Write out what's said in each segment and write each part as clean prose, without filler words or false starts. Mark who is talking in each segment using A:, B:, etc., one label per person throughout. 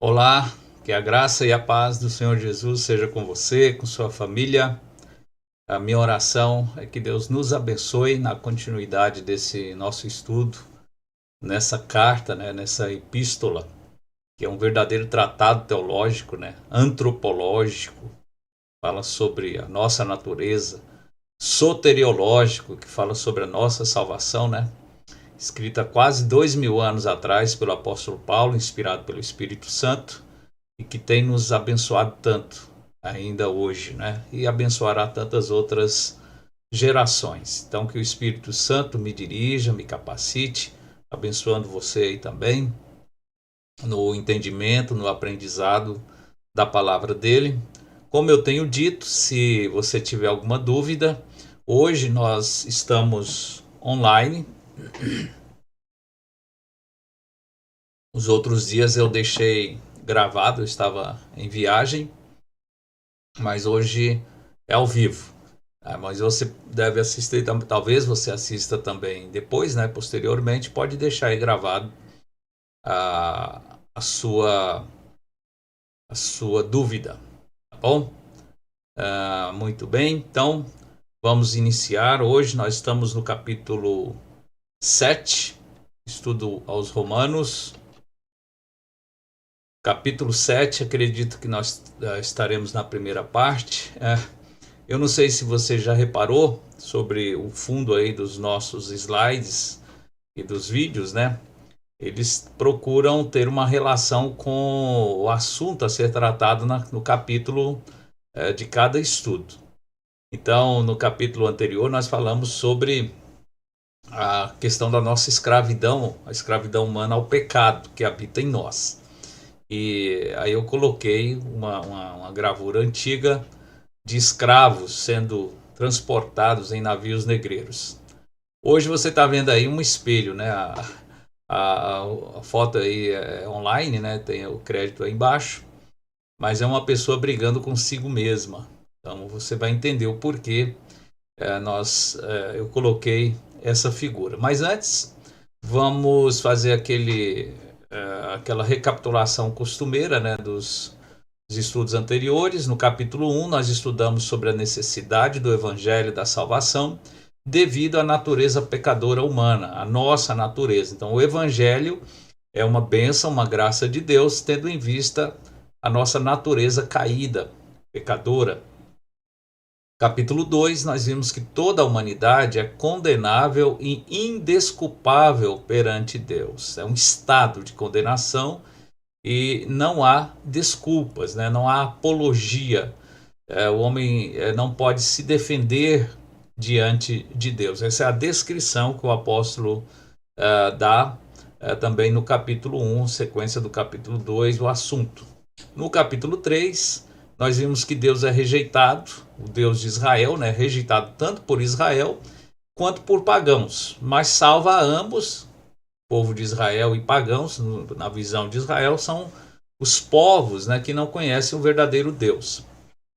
A: Olá, que a graça e a paz do Senhor Jesus seja com você, com sua família. A minha oração é que Deus nos abençoe na continuidade desse nosso estudo, nessa carta, nessa epístola, que é um verdadeiro tratado teológico, antropológico, fala sobre a nossa natureza, soteriológico, que fala sobre a nossa salvação, escrita quase 2000 anos atrás pelo apóstolo Paulo, inspirado pelo Espírito Santo, e que tem nos abençoado tanto ainda hoje, E abençoará tantas outras gerações. Então que o Espírito Santo me dirija, me capacite, abençoando você aí também no entendimento, no aprendizado da palavra dele. Como eu tenho dito, se você tiver alguma dúvida, hoje nós estamos online. Os outros dias eu deixei gravado, eu estava em viagem, mas hoje é ao vivo. Mas você deve assistir, talvez você assista também depois, posteriormente, pode deixar aí gravado a, a, sua, a sua dúvida, tá bom? Muito bem, então vamos iniciar. Hoje nós estamos no capítulo 7, estudo aos Romanos. Capítulo 7, acredito que nós estaremos na primeira parte. Eu não sei se você já reparou sobre o fundo aí dos nossos slides e dos vídeos, Eles procuram ter uma relação com o assunto a ser tratado no capítulo de cada estudo. Então, no capítulo anterior, nós falamos sobre a questão da nossa escravidão, a escravidão humana ao pecado que habita em nós. E aí eu coloquei uma gravura antiga de escravos sendo transportados em navios negreiros. Hoje você está vendo aí um espelho, a foto aí é online, tem o crédito aí embaixo, mas é uma pessoa brigando consigo mesma. Então você vai entender o porquê eu coloquei essa figura. Mas antes, vamos fazer aquela recapitulação costumeira, dos estudos anteriores. No capítulo 1, nós estudamos sobre a necessidade do evangelho da salvação devido à natureza pecadora humana, a nossa natureza. Então, o evangelho é uma bênção, uma graça de Deus, tendo em vista a nossa natureza caída, pecadora. Capítulo 2, nós vimos que toda a humanidade é condenável e indesculpável perante Deus. É um estado de condenação e não há desculpas, não há apologia. O homem não pode se defender diante de Deus. Essa é a descrição que o apóstolo dá também no capítulo 1, sequência do capítulo 2, o assunto. No capítulo 3, nós vimos que Deus é rejeitado, o Deus de Israel, rejeitado tanto por Israel quanto por pagãos, mas salva a ambos. Povo de Israel e pagãos, na visão de Israel, são os povos que não conhecem o verdadeiro Deus.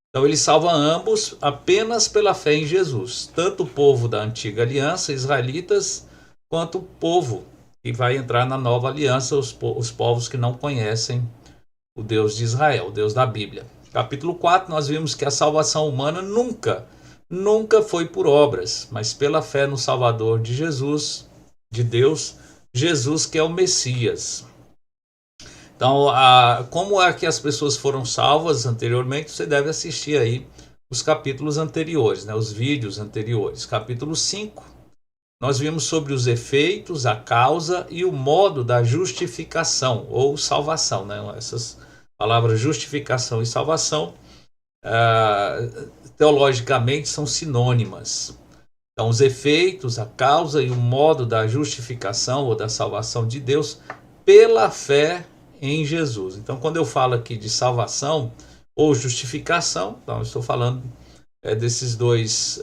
A: Então ele salva ambos apenas pela fé em Jesus, tanto o povo da antiga aliança, israelitas, quanto o povo que vai entrar na nova aliança, os povos que não conhecem o Deus de Israel, o Deus da Bíblia. Capítulo 4, nós vimos que a salvação humana nunca foi por obras, mas pela fé no Salvador de Jesus, de Deus, Jesus que é o Messias. Então, como é que as pessoas foram salvas anteriormente, você deve assistir aí os capítulos anteriores, os vídeos anteriores. Capítulo 5, nós vimos sobre os efeitos, a causa e o modo da justificação ou salvação. Essas palavras justificação e salvação, teologicamente, são sinônimas. Então, os efeitos, a causa e o modo da justificação ou da salvação de Deus pela fé em Jesus. Então, quando eu falo aqui de salvação ou justificação, então eu estou falando desses dois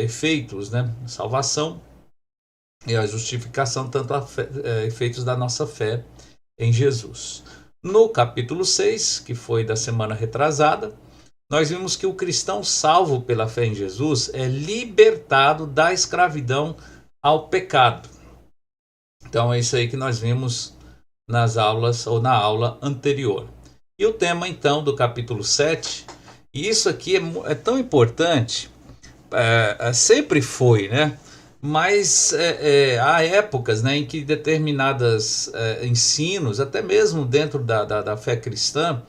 A: efeitos, salvação e a justificação, tanto efeitos da nossa fé em Jesus. No capítulo 6, que foi da semana retrasada, nós vimos que o cristão salvo pela fé em Jesus é libertado da escravidão ao pecado. Então é isso aí que nós vimos nas aulas ou na aula anterior. E o tema então do capítulo 7, e isso aqui é tão importante, sempre foi, né? Mas há épocas, né, em que determinados ensinos, até mesmo dentro da fé cristã,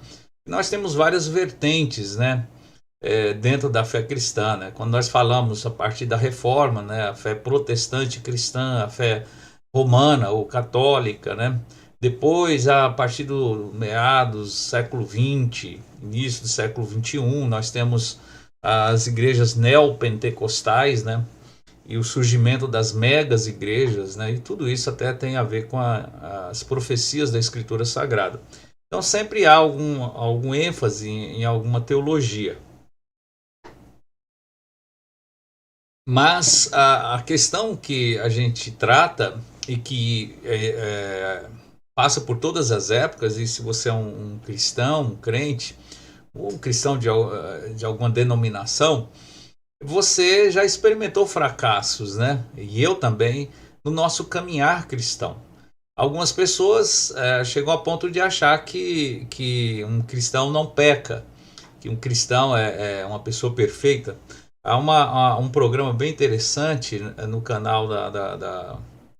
A: nós temos várias vertentes, né, dentro da fé cristã, né? Quando nós falamos a partir da Reforma, né, a fé protestante cristã, a fé romana ou católica, né? Depois, a partir do meados do século XX, início do século XXI, nós temos as igrejas neopentecostais, né? E o surgimento das megas igrejas, né? E tudo isso até tem a ver com as profecias da Escritura Sagrada. Então sempre há algum ênfase em alguma teologia. Mas a questão que a gente trata e que passa por todas as épocas, e se você é um cristão, um crente, ou um cristão de alguma denominação, você já experimentou fracassos, né? E eu também, no nosso caminhar cristão. Algumas pessoas chegam a ponto de achar que um cristão não peca, que um cristão é uma pessoa perfeita. Há um programa bem interessante no canal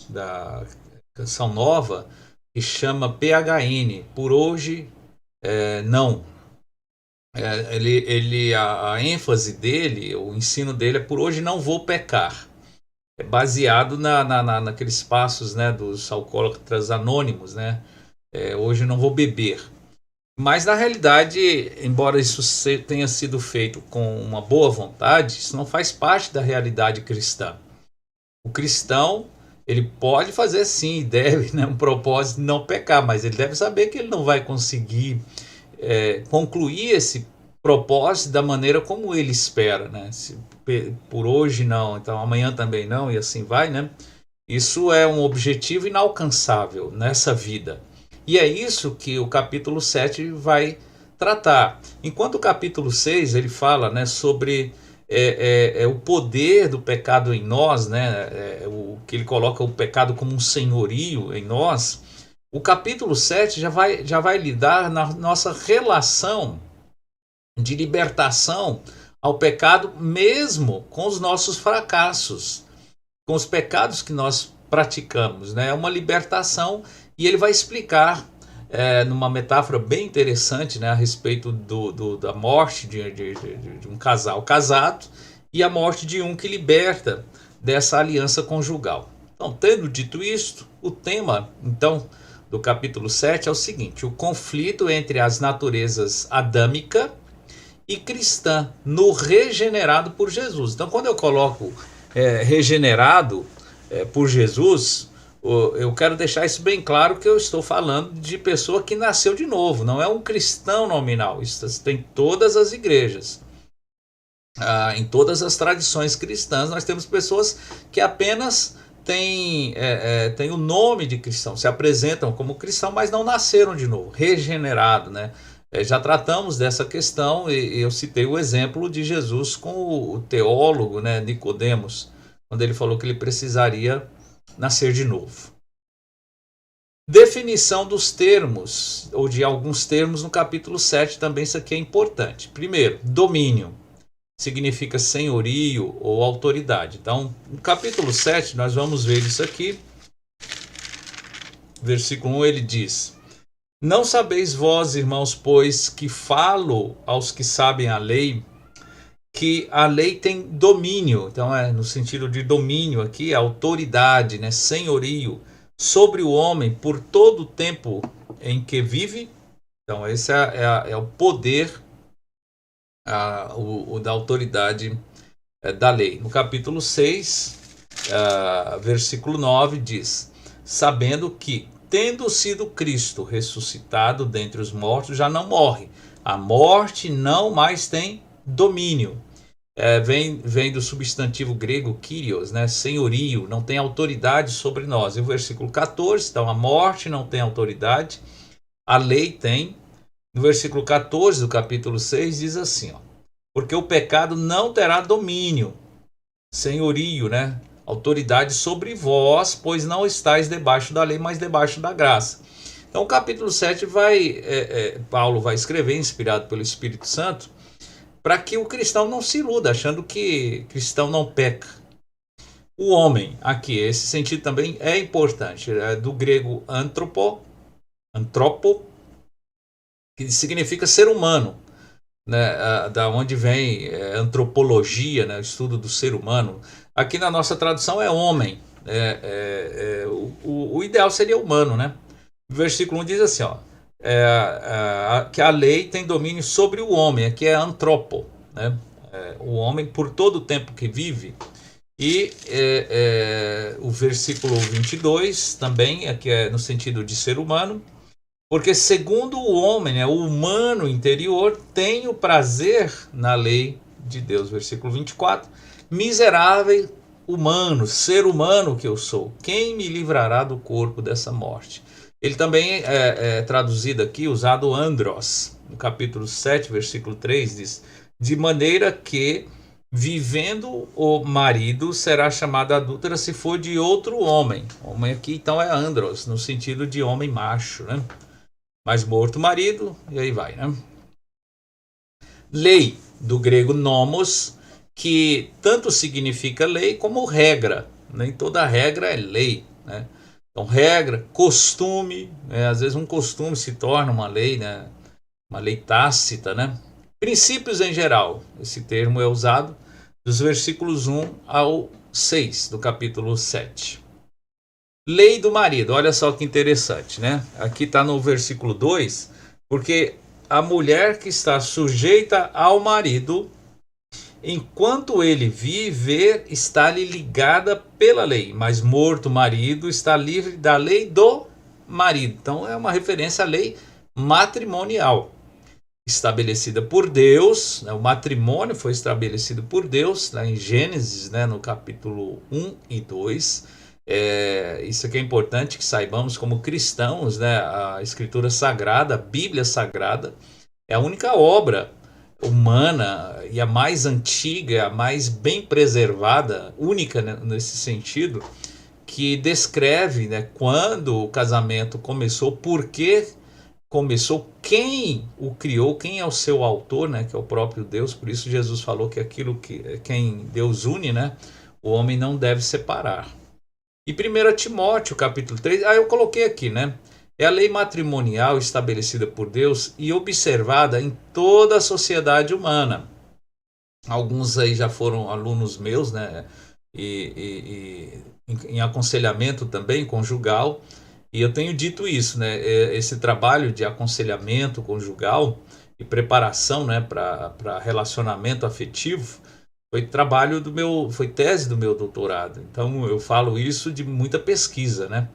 A: da Canção Nova que chama PHN, Por Hoje Não. A ênfase dele, o ensino dele é por hoje não vou pecar. É baseado naqueles passos, né, dos alcoólatras anônimos, né? Hoje não vou beber. Mas na realidade, embora isso tenha sido feito com uma boa vontade, isso não faz parte da realidade cristã. O cristão, ele pode fazer sim, deve, né, um propósito de não pecar, mas ele deve saber que ele não vai conseguir concluir esse propósito da maneira como ele espera, né? Se por hoje não, então amanhã também não, e assim vai, né? Isso é um objetivo inalcançável nessa vida. E é isso que o capítulo 7 vai tratar. Enquanto o capítulo 6 ele fala, né, sobre o poder do pecado em nós, né, o que ele coloca o pecado como um senhorio em nós, o capítulo 7 já vai lidar na nossa relação de libertação ao pecado, mesmo com os nossos fracassos, com os pecados que nós praticamos, né? É uma libertação, e ele vai explicar numa metáfora bem interessante, né, a respeito da morte de um casal casado e a morte de um que liberta dessa aliança conjugal. Então, tendo dito isto, o tema, então, do capítulo 7 é o seguinte: o conflito entre as naturezas adâmica e cristã no regenerado por Jesus. Então, quando eu coloco regenerado por Jesus, eu quero deixar isso bem claro, que eu estou falando de pessoa que nasceu de novo, não é um cristão nominal. Isso tem todas as igrejas. Em todas as tradições cristãs, nós temos pessoas que apenas têm o nome de cristão, se apresentam como cristão, mas não nasceram de novo, regenerado, né? Já tratamos dessa questão, e eu citei o exemplo de Jesus com o teólogo, né, Nicodemos, quando ele falou que ele precisaria nascer de novo. Definição dos termos, ou de alguns termos no capítulo 7 também, isso aqui é importante. Primeiro, domínio. Significa senhorio ou autoridade. Então, no capítulo 7, nós vamos ver isso aqui. Versículo 1, ele diz: não sabeis vós, irmãos, pois que falo aos que sabem a lei, que a lei tem domínio. Então no sentido de domínio aqui, autoridade, né, senhorio sobre o homem por todo o tempo em que vive. Então esse é o poder da autoridade da lei. No capítulo 6, versículo 9 diz: sabendo que, tendo sido Cristo ressuscitado dentre os mortos, já não morre. A morte não mais tem domínio. Vem do substantivo grego kyrios, né? Senhorio, não tem autoridade sobre nós. E o versículo 14, então a morte não tem autoridade, a lei tem. No versículo 14 do capítulo 6 diz assim, porque o pecado não terá domínio, senhorio, né? Autoridade sobre vós, pois não estáis debaixo da lei, mas debaixo da graça. Então o capítulo 7 vai, Paulo vai escrever, inspirado pelo Espírito Santo, para que o cristão não se iluda, achando que cristão não peca. O homem, aqui, esse sentido também é importante, é do grego antropo, que significa ser humano, né, da onde vem antropologia, né, o estudo do ser humano. Aqui na nossa tradução é homem, o ideal seria humano, né? O versículo 1 diz assim, ó, que a lei tem domínio sobre o homem, aqui é antropo, né? O homem por todo o tempo que vive. E o versículo 22 também, aqui é no sentido de ser humano, porque segundo o homem, né, o humano interior, tem o prazer na lei de Deus. Versículo 24, miserável humano, ser humano que eu sou, quem me livrará do corpo dessa morte? Ele também é traduzido aqui, usado andros, no capítulo 7, versículo 3, diz, de maneira que, vivendo o marido, será chamada adúltera se for de outro homem. Homem aqui então é andros, no sentido de homem macho, né? Mas morto o marido, e aí vai, né? Lei, do grego nomos, que tanto significa lei como regra. Nem toda regra é lei, né? Então, regra, costume, às vezes um costume se torna uma lei, né? Uma lei tácita, né? Princípios em geral, esse termo é usado dos versículos 1 ao 6 do capítulo 7. Lei do marido, olha só que interessante, né? Aqui está no versículo 2, porque a mulher que está sujeita ao marido, enquanto ele viver, está-lhe ligada pela lei, mas morto o marido está livre da lei do marido. Então é uma referência à lei matrimonial, estabelecida por Deus, né? O matrimônio foi estabelecido por Deus, lá em Gênesis, né? No capítulo 1 e 2. Isso aqui é importante que saibamos como cristãos, né? A Escritura Sagrada, a Bíblia Sagrada, é a única obra humana e a mais antiga, a mais bem preservada, única, né, nesse sentido, que descreve, né, quando o casamento começou, por que começou, quem o criou, quem é o seu autor, né, que é o próprio Deus. Por isso Jesus falou que aquilo que quem Deus une, né, o homem não deve separar. E 1 Timóteo, capítulo 3, eu coloquei aqui, né? É a lei matrimonial estabelecida por Deus e observada em toda a sociedade humana. Alguns aí já foram alunos meus, né? E em aconselhamento também conjugal. E eu tenho dito isso, né? Esse trabalho de aconselhamento conjugal e preparação, né, para relacionamento afetivo foi tese do meu doutorado. Então eu falo isso de muita pesquisa, né?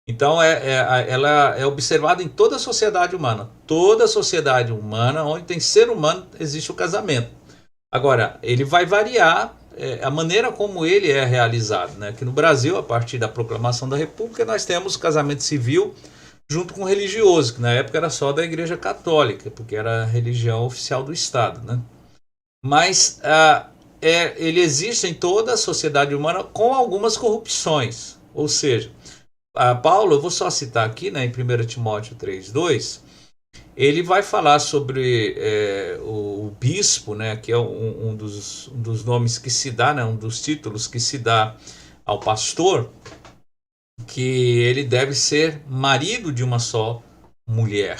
A: Então ela é observada em toda a sociedade humana. Toda a sociedade humana, onde tem ser humano, existe o casamento. Agora, ele vai variar a maneira como ele é realizado, né? Aqui no Brasil, a partir da proclamação da República, nós temos o casamento civil junto com o religioso, que na época era só da Igreja Católica, porque era a religião oficial do Estado, né? Mas ele existe em toda a sociedade humana com algumas corrupções. Ou seja, Paulo, eu vou só citar aqui, né, em 1 Timóteo 3,2, ele vai falar sobre o bispo, né, que é um dos nomes que se dá, né, um dos títulos que se dá ao pastor, que ele deve ser marido de uma só mulher.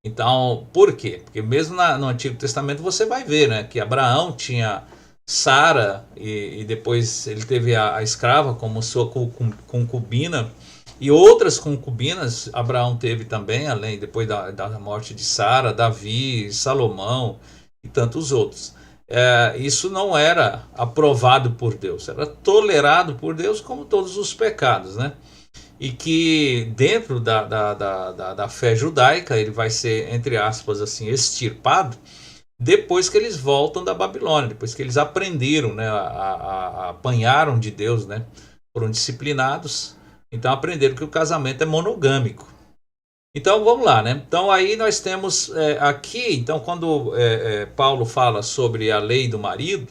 A: Então, por quê? Porque mesmo no Antigo Testamento você vai ver, né, que Abraão tinha Sara e depois ele teve a escrava como sua concubina, e outras concubinas Abraão teve também, além depois da morte de Sara, Davi, Salomão e tantos outros. Isso não era aprovado por Deus, era tolerado por Deus como todos os pecados, né? E que dentro da fé judaica ele vai ser, entre aspas, assim, extirpado depois que eles voltam da Babilônia, depois que eles aprenderam, né, apanharam de Deus, né, foram disciplinados, então aprenderam que o casamento é monogâmico. Então vamos lá, né? Então aí nós temos aqui, então quando Paulo fala sobre a lei do marido,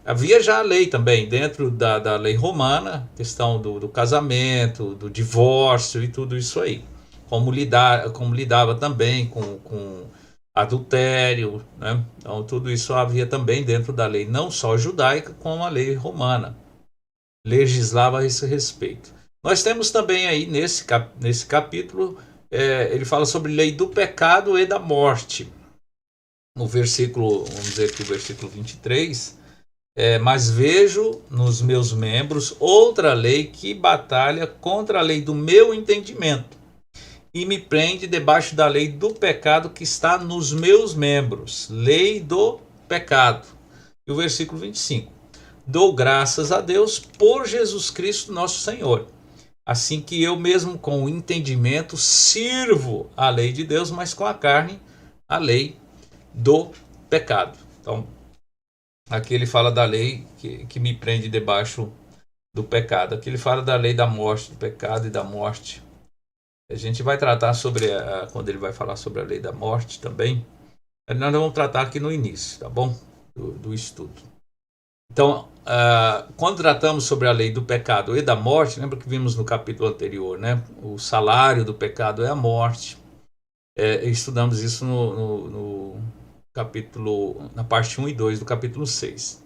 A: havia já a lei também, dentro da lei romana, questão do casamento, do divórcio e tudo isso aí. como lidava também com adultério, né? Então tudo isso havia também dentro da lei, não só judaica, como a lei romana. Legislava a esse respeito. Nós temos também aí nesse capítulo, ele fala sobre lei do pecado e da morte. No versículo, vamos dizer aqui o versículo 23, mas vejo nos meus membros outra lei que batalha contra a lei do meu entendimento e me prende debaixo da lei do pecado que está nos meus membros. Lei do pecado. E o versículo 25. Dou graças a Deus por Jesus Cristo nosso Senhor. Assim que eu mesmo com o entendimento sirvo a lei de Deus, mas com a carne a lei do pecado. Então, aqui ele fala da lei que me prende debaixo do pecado. Aqui ele fala da lei da morte, do pecado e da morte. A gente vai tratar sobre, quando ele vai falar sobre a lei da morte também, nós vamos tratar aqui no início, tá bom? Do estudo. Então, quando tratamos sobre a lei do pecado e da morte, lembra que vimos no capítulo anterior, né? O salário do pecado é a morte. Estudamos isso no capítulo, na parte 1 e 2 do capítulo 6.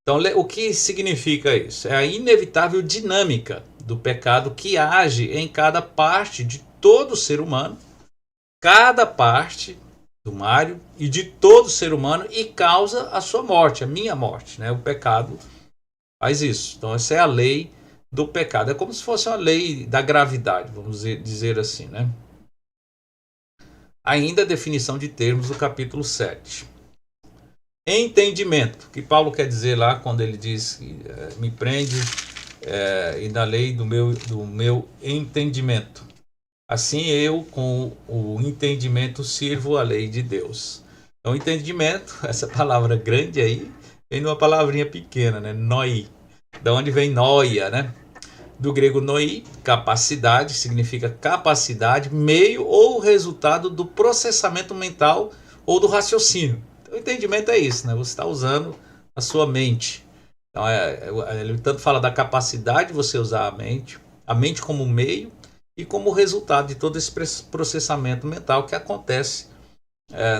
A: Então, o que significa isso? É a inevitável dinâmica do pecado que age em cada parte de todo ser humano, cada parte do Mário e de todo ser humano, e causa a sua morte, a minha morte, né? O pecado faz isso. Então essa é a lei do pecado. É como se fosse uma lei da gravidade, vamos dizer assim, né? Ainda a definição de termos do capítulo 7. Entendimento, que Paulo quer dizer lá quando ele diz que me prende e da lei do meu entendimento. Assim eu, com o entendimento, sirvo a lei de Deus. Então, entendimento, essa palavra grande aí, vem numa palavrinha pequena, né? Noi. Da onde vem noia, né? Do grego noi, capacidade, significa capacidade, meio ou resultado do processamento mental ou do raciocínio. Então, o entendimento é isso, né? Você está usando a sua mente. Então, ele tanto fala da capacidade de você usar a mente como meio, e como resultado de todo esse processamento mental que acontece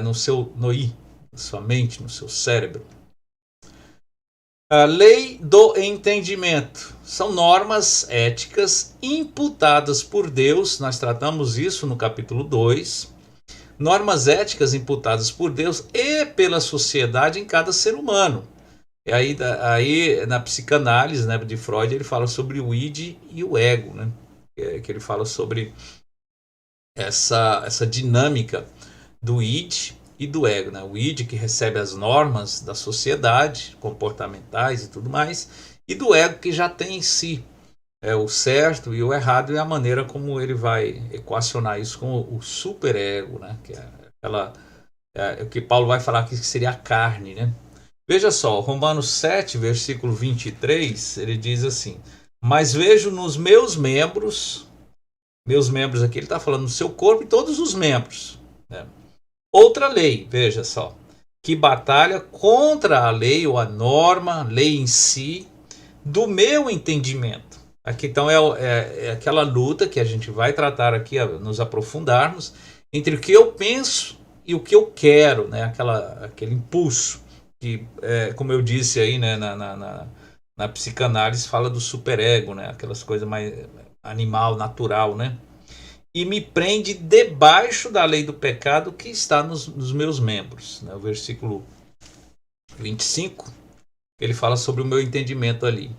A: no seu noi, na sua mente, no seu cérebro. A lei do entendimento são normas éticas imputadas por Deus, nós tratamos isso no capítulo 2, normas éticas imputadas por Deus e pela sociedade em cada ser humano. E aí na psicanálise, né, de Freud, ele fala sobre o id e o ego, né? Que ele fala sobre essa dinâmica do id e do ego, né? O id que recebe as normas da sociedade, comportamentais e tudo mais, e do ego que já tem em si o certo e o errado, e a maneira como ele vai equacionar isso com o superego, né? Que é o que Paulo vai falar aqui, que seria a carne, né? Veja só, Romanos 7, versículo 23, ele diz assim: mas vejo nos meus membros aqui, ele está falando do seu corpo e todos os membros, né? Outra lei, veja só, que batalha contra a lei ou a norma, a lei em si, do meu entendimento. Aqui então é aquela luta que a gente vai tratar aqui, nos aprofundarmos, entre o que eu penso e o que eu quero, né? Aquele impulso que, como eu disse aí, né, na psicanálise, fala do superego, né? Aquelas coisas mais animal, natural, né? E me prende debaixo da lei do pecado que está nos meus membros, né? O versículo 25, ele fala sobre o meu entendimento ali.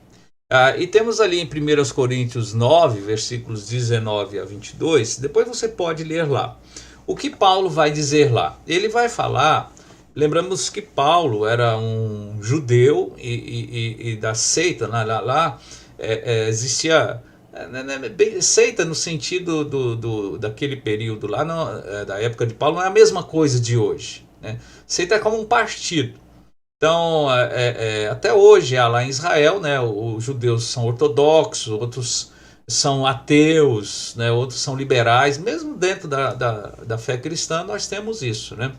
A: E temos ali em 1 Coríntios 9, versículos 19 a 22, depois você pode ler lá. O que Paulo vai dizer lá? Ele vai falar, lembramos que Paulo era um judeu e da seita, lá existia seita no sentido daquele período lá, da época de Paulo, não é a mesma coisa de hoje, né? Seita é como um partido. Então, até hoje, lá em Israel, né, os judeus são ortodoxos, outros são ateus, né, outros são liberais. Mesmo dentro da fé cristã nós temos isso, né?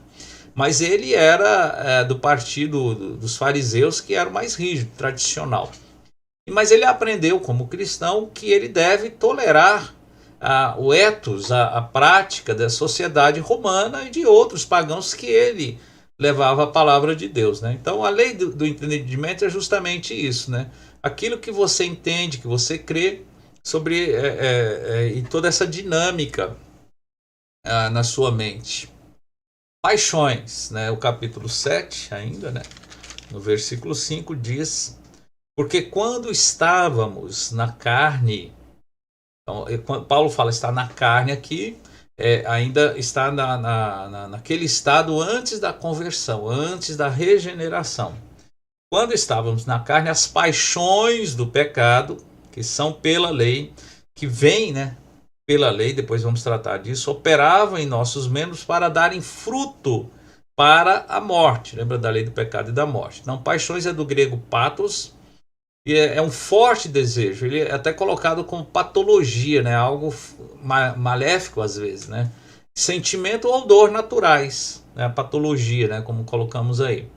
A: Mas ele era do partido dos fariseus, que era o mais rígido, tradicional. Mas ele aprendeu como cristão que ele deve tolerar o ethos, a prática da sociedade romana e de outros pagãos que ele levava a palavra de Deus, né? Então a lei do entendimento é justamente isso, né? Aquilo que você entende, que você crê sobre e toda essa dinâmica na sua mente. Paixões, né? O capítulo 7 ainda, né? No versículo 5 diz: porque quando estávamos na carne, então, Paulo fala está na carne aqui, ainda está naquele estado antes da conversão, antes da regeneração. Quando estávamos na carne, as paixões do pecado, que são pela lei, que vêm, né, pela lei, depois vamos tratar disso, operavam em nossos membros para darem fruto para a morte. Lembra da lei do pecado e da morte? Então, paixões é do grego patos, e é um forte desejo. Ele é até colocado como patologia, né? Algo maléfico às vezes, né? Sentimento ou dor naturais, né? A patologia, né? Como colocamos aí.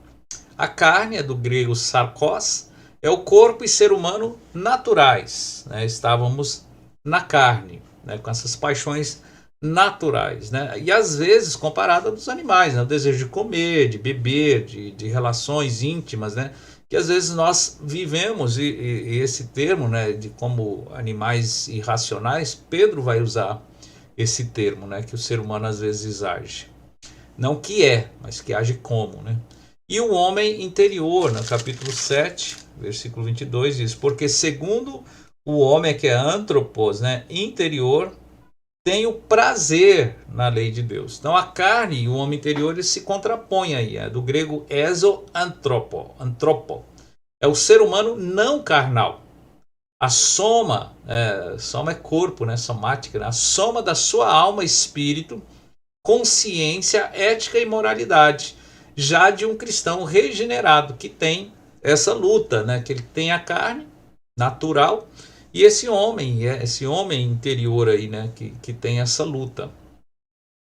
A: A carne é do grego sarkos, é o corpo e ser humano naturais, né? Estávamos na carne, né? Com essas paixões naturais, né? E às vezes comparada dos animais, né? O desejo de comer, de beber, de relações íntimas, né? Que às vezes nós vivemos, e esse termo, né, de como animais irracionais, Pedro vai usar esse termo, né, que o ser humano às vezes age. Não que mas que age como, né? E o homem interior, no capítulo 7, versículo 22, diz: porque segundo o homem que é antropos, né, interior, tem o prazer na lei de Deus. Então a carne e o homem interior eles se contrapõem aí, do grego exoantropo, antropo. É o ser humano não carnal. A soma, soma é corpo, né, somática, né? A soma da sua alma, espírito, consciência, ética e moralidade, já de um cristão regenerado que tem essa luta, né, que ele tem a carne natural e esse homem interior aí, né, que tem essa luta.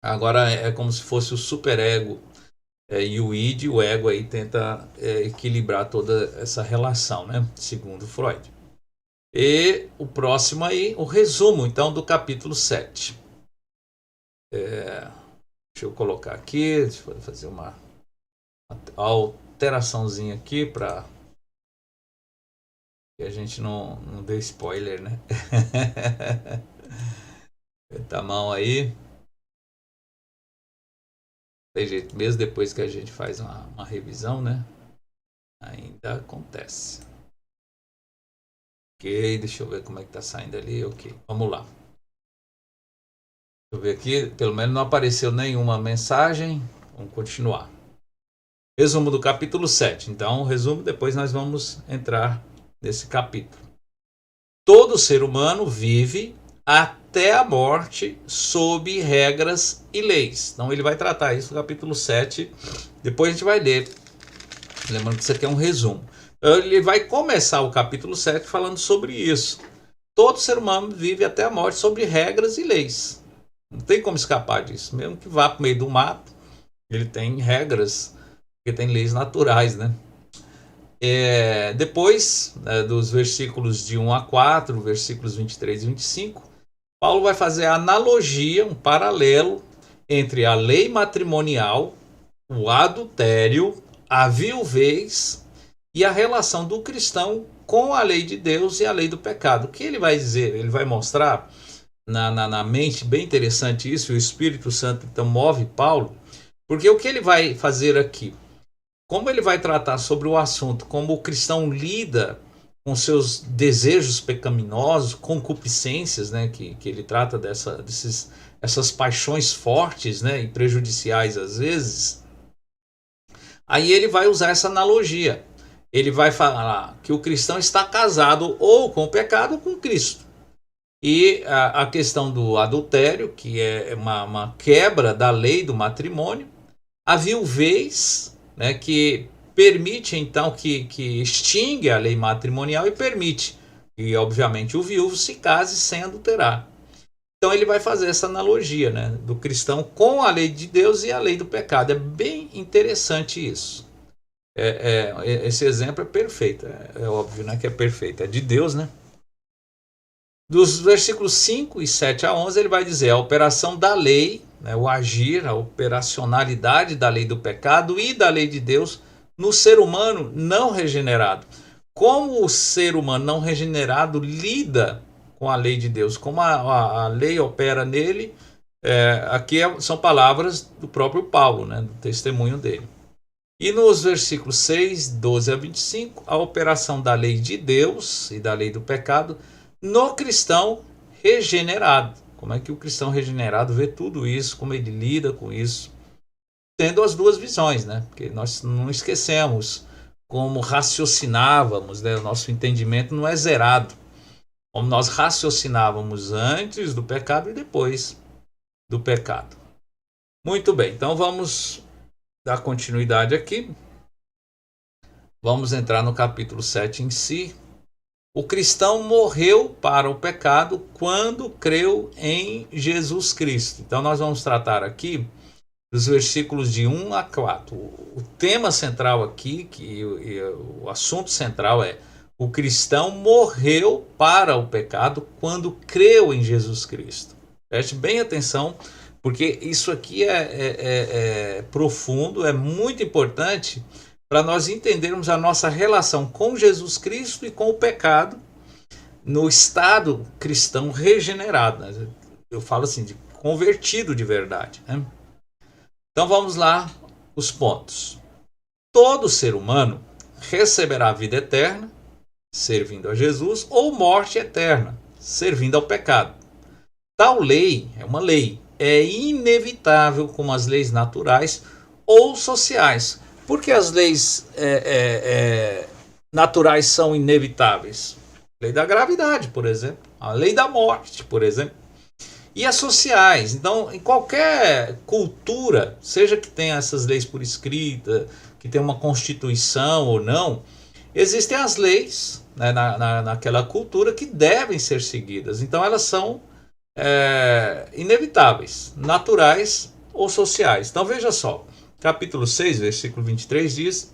A: Agora é como se fosse o superego e o id, o ego aí tenta equilibrar toda essa relação, né, segundo Freud. E o próximo aí, o resumo então do capítulo 7. Deixa eu colocar aqui, deixa eu fazer uma alteraçãozinha aqui para que a gente não dê spoiler, né? Tá a mão aí. Tem jeito, mesmo depois que a gente faz uma revisão, né? Ainda acontece. Ok, deixa eu ver como é que tá saindo ali. Ok, vamos lá. Deixa eu ver aqui, pelo menos não apareceu nenhuma mensagem. Vamos continuar. Resumo do capítulo 7. Então, resumo, depois nós vamos entrar nesse capítulo. Todo ser humano vive até a morte sob regras e leis. Então ele vai tratar isso no capítulo 7. Depois a gente vai ler. Lembrando que isso aqui é um resumo. Então, ele vai começar o capítulo 7 falando sobre isso. Todo ser humano vive até a morte sob regras e leis. Não tem como escapar disso. Mesmo que vá para o meio do mato, ele tem regras, porque tem leis naturais, né? Depois dos versículos de 1 a 4, versículos 23 e 25, Paulo vai fazer a analogia, um paralelo entre a lei matrimonial, o adultério, a viuvez e a relação do cristão com a lei de Deus e a lei do pecado. O que ele vai dizer? Ele vai mostrar na mente, bem interessante isso, o Espírito Santo então move Paulo, porque o que ele vai fazer aqui? Como ele vai tratar sobre o assunto, como o cristão lida com seus desejos pecaminosos, concupiscências, né, que ele trata essas paixões fortes, né, e prejudiciais às vezes, aí ele vai usar essa analogia. Ele vai falar que o cristão está casado ou com o pecado ou com Cristo. E a questão do adultério, que é uma quebra da lei do matrimônio, a viuvez, né, que permite então que extingue a lei matrimonial e permite que obviamente o viúvo se case sem adulterar. Então ele vai fazer essa analogia, né, do cristão com a lei de Deus e a lei do pecado. É bem interessante isso. Esse exemplo é perfeito, é óbvio, né, que é perfeito, é de Deus, né? Dos versículos 5 e 7 a 11, ele vai dizer a operação da lei, né, o agir, a operacionalidade da lei do pecado e da lei de Deus no ser humano não regenerado. Como o ser humano não regenerado lida com a lei de Deus, como a lei opera nele, aqui são palavras do próprio Paulo, né, do testemunho dele. E nos versículos 6, 12 a 25, a operação da lei de Deus e da lei do pecado no cristão regenerado. Como é que o cristão regenerado vê tudo isso, como ele lida com isso, tendo as duas visões, né? Porque nós não esquecemos como raciocinávamos, né? O nosso entendimento não é zerado. Como nós raciocinávamos antes do pecado e depois do pecado. Muito bem, então vamos dar continuidade aqui. Vamos entrar no capítulo 7 em si. O cristão morreu para o pecado quando creu em Jesus Cristo. Então nós vamos tratar aqui dos versículos de 1 a 4. O tema central aqui, o assunto central é: o cristão morreu para o pecado quando creu em Jesus Cristo. Preste bem atenção, porque isso aqui é profundo, é muito importante para nós entendermos a nossa relação com Jesus Cristo e com o pecado no estado cristão regenerado, né? Eu falo assim, de convertido de verdade, né? Então vamos lá, os pontos. Todo ser humano receberá vida eterna, servindo a Jesus, ou morte eterna, servindo ao pecado. Tal lei é uma lei, é inevitável como as leis naturais ou sociais. Por que as leis naturais são inevitáveis? A lei da gravidade, por exemplo. A lei da morte, por exemplo. E as sociais. Então, em qualquer cultura, seja que tenha essas leis por escrita, que tenha uma constituição ou não, existem as leis, né, naquela cultura que devem ser seguidas. Então, elas são inevitáveis, naturais ou sociais. Então, veja só. Capítulo 6, versículo 23 diz: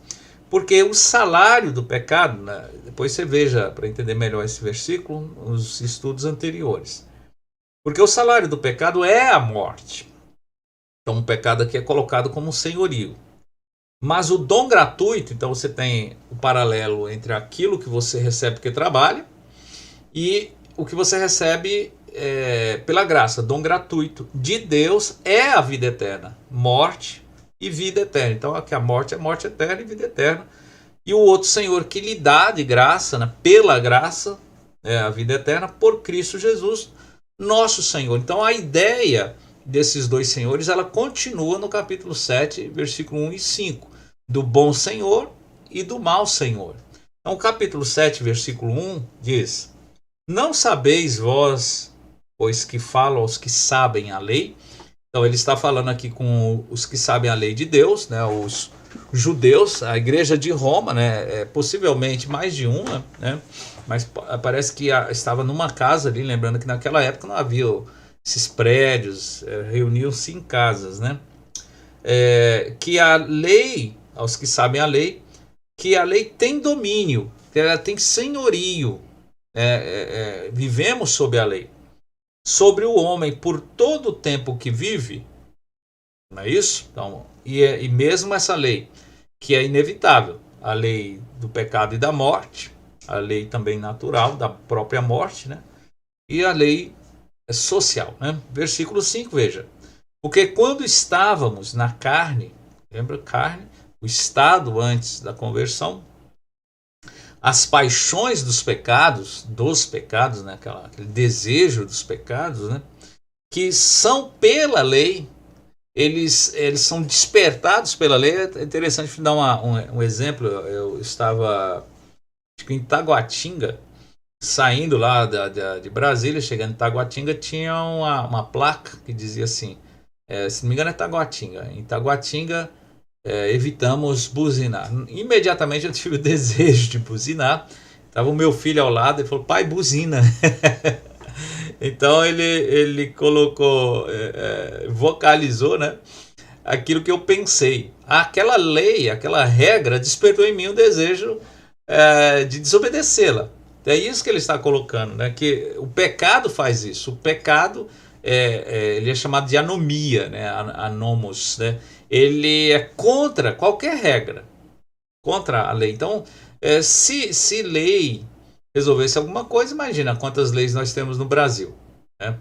A: porque o salário do pecado, né, depois você veja para entender melhor esse versículo, os estudos anteriores. Porque o salário do pecado é a morte. Então o pecado aqui é colocado como um senhorio. Mas o dom gratuito, então você tem o paralelo entre aquilo que você recebe porque trabalha e o que você recebe pela graça, dom gratuito de Deus é a vida eterna, morte e vida eterna. Então aqui a morte é morte eterna e vida eterna. E o outro Senhor que lhe dá de graça, né, pela graça, a vida eterna por Cristo Jesus, nosso Senhor. Então a ideia desses dois senhores, ela continua no capítulo 7, versículo 1 e 5, do bom Senhor e do mau Senhor. Então o capítulo 7, versículo 1 diz: não sabeis vós, pois que falo aos que sabem a lei. Então ele está falando aqui com os que sabem a lei de Deus, né, os judeus, a igreja de Roma, né, possivelmente mais de uma, né, mas parece que estava numa casa ali, lembrando que naquela época não havia esses prédios, reuniam-se em casas, né, que a lei, aos que sabem a lei, que a lei tem domínio, que ela tem senhorio, vivemos sob a lei, sobre o homem por todo o tempo que vive, não é isso? Então, e mesmo essa lei, que é inevitável, a lei do pecado e da morte, a lei também natural da própria morte, né? E a lei social, né? Versículo 5, veja. Porque quando estávamos na carne, lembra carne, o estado antes da conversão, as paixões dos pecados, né? Aquele desejo dos pecados, né? Que são pela lei, eles são despertados pela lei. É interessante dar um exemplo. Eu estava em Taguatinga, saindo lá de Brasília, chegando em Taguatinga, tinha uma placa que dizia assim, se não me engano é Taguatinga, em Taguatinga evitamos buzinar. Imediatamente eu tive o desejo de buzinar. Estava o meu filho ao lado, ele falou: pai, buzina. Então ele colocou, vocalizou, né, aquilo que eu pensei. Aquela lei, aquela regra despertou em mim o desejo de desobedecê-la. É isso que ele está colocando, né? Que o pecado faz isso. O pecado ele é chamado de anomia, né? Anomos, né? Ele é contra qualquer regra, contra a lei. Então, se lei resolvesse alguma coisa, imagina quantas leis nós temos no Brasil, né?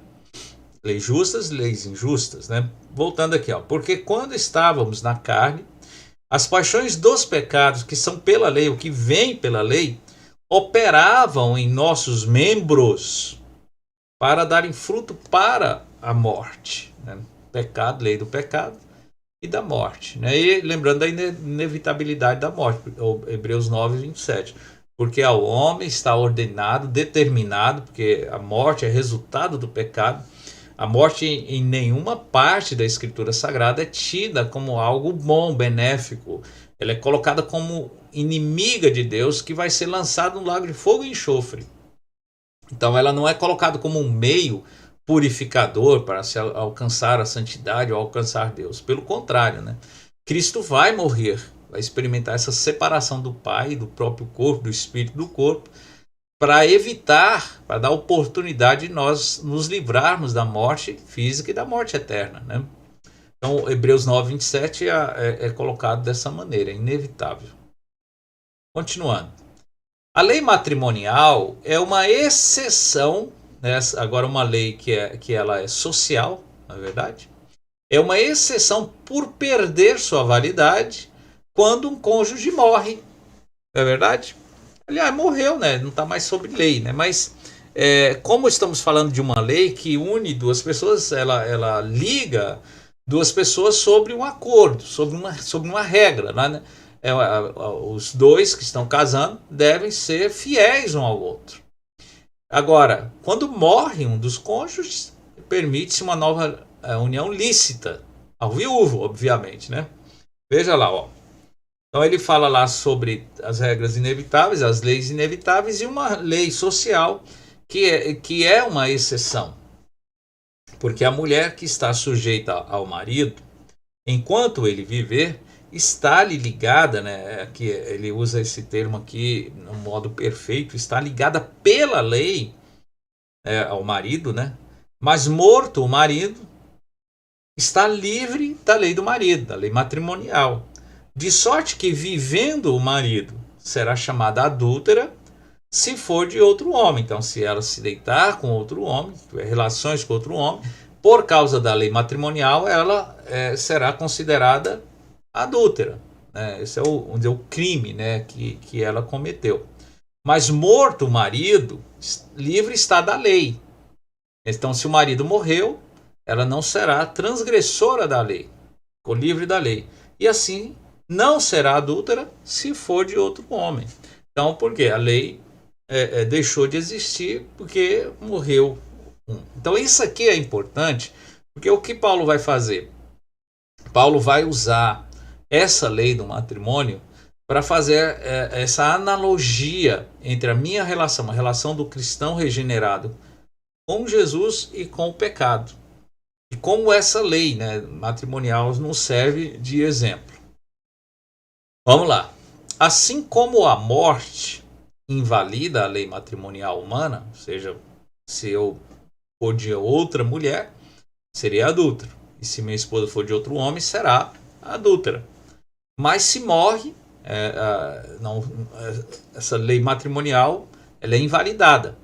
A: Leis justas, leis injustas, né? Voltando aqui, ó. Porque quando estávamos na carne, as paixões dos pecados que são pela lei, o que vem pela lei, operavam em nossos membros para darem fruto para a morte, né? Pecado, lei do pecado e da morte, né? E lembrando da inevitabilidade da morte, Hebreus 9, 27. Porque ao homem está ordenado, determinado, porque a morte é resultado do pecado. A morte em nenhuma parte da Escritura Sagrada é tida como algo bom, benéfico. Ela é colocada como inimiga de Deus, que vai ser lançada no lago de fogo e enxofre. Então ela não é colocada como um meio purificador para se alcançar a santidade ou alcançar Deus. Pelo contrário, né? Cristo vai morrer, vai experimentar essa separação do Pai, do próprio corpo, do Espírito do corpo, para evitar, para dar oportunidade de nós nos livrarmos da morte física e da morte eterna, né? Então, Hebreus 9, 27 é colocado dessa maneira, é inevitável. Continuando. A lei matrimonial é uma exceção, né? Agora uma lei que ela é social, na verdade, é uma exceção por perder sua validade quando um cônjuge morre, não é verdade? Aliás, morreu, né? Não está mais sob lei, né? Mas como estamos falando de uma lei que une duas pessoas, ela liga duas pessoas sobre um acordo, sobre uma regra, né? Os dois que estão casando devem ser fiéis um ao outro. Agora, quando morre um dos cônjuges, permite-se uma nova união lícita, ao viúvo, obviamente, né? Veja lá, ó. Então ele fala lá sobre as regras inevitáveis, as leis inevitáveis e uma lei social que é uma exceção. Porque a mulher que está sujeita ao marido, enquanto ele viver, está-lhe ligada, né? Que ele usa esse termo aqui no modo perfeito, está ligada pela lei ao marido, né? Mas morto o marido, está livre da lei do marido, da lei matrimonial. De sorte que, vivendo o marido, será chamada adúltera se for de outro homem. Então, se ela se deitar com outro homem, tiver relações com outro homem, por causa da lei matrimonial, ela será considerada adúltera. Né? Esse é o crime, né, que ela cometeu. Mas morto o marido, livre está da lei. Então, se o marido morreu, ela não será transgressora da lei, ficou livre da lei. E assim, não será adúltera se for de outro homem. Então, por quê? A lei deixou de existir porque morreu um. Então, isso aqui é importante, porque o que Paulo vai fazer? Paulo vai usar essa lei do matrimônio para fazer essa analogia entre a minha relação, a relação do cristão regenerado com Jesus e com o pecado. E como essa lei, né, matrimonial nos serve de exemplo. Vamos lá. Assim como a morte invalida a lei matrimonial humana, ou seja, se eu for de outra mulher, seria adúltero. E se minha esposa for de outro homem, será adúltera. Mas se morre, essa lei matrimonial ela é invalidada.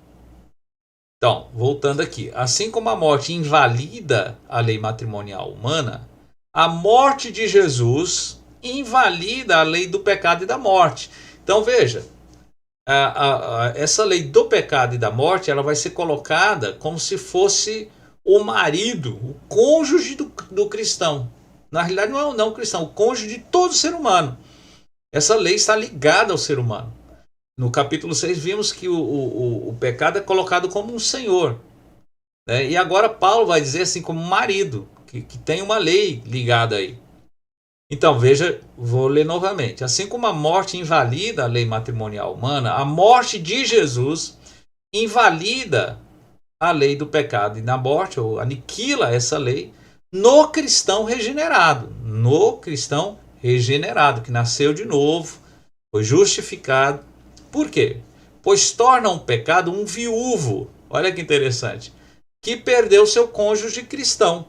A: Então, voltando aqui, assim como a morte invalida a lei matrimonial humana, a morte de Jesus invalida a lei do pecado e da morte. Então, veja, essa lei do pecado e da morte, ela vai ser colocada como se fosse o marido, o cônjuge do cristão. Na realidade, não é o não cristão, o cônjuge de todo ser humano. Essa lei está ligada ao ser humano. No capítulo 6 vimos que o pecado é colocado como um senhor. Né? E agora Paulo vai dizer assim como marido, que tem uma lei ligada aí. Então veja, vou ler novamente. Assim como a morte invalida a lei matrimonial humana, a morte de Jesus invalida a lei do pecado e da morte, ou aniquila essa lei no cristão regenerado. No cristão regenerado, que nasceu de novo, foi justificado. Por quê? pois torna um pecado um viúvo, olha que interessante, que perdeu seu cônjuge cristão,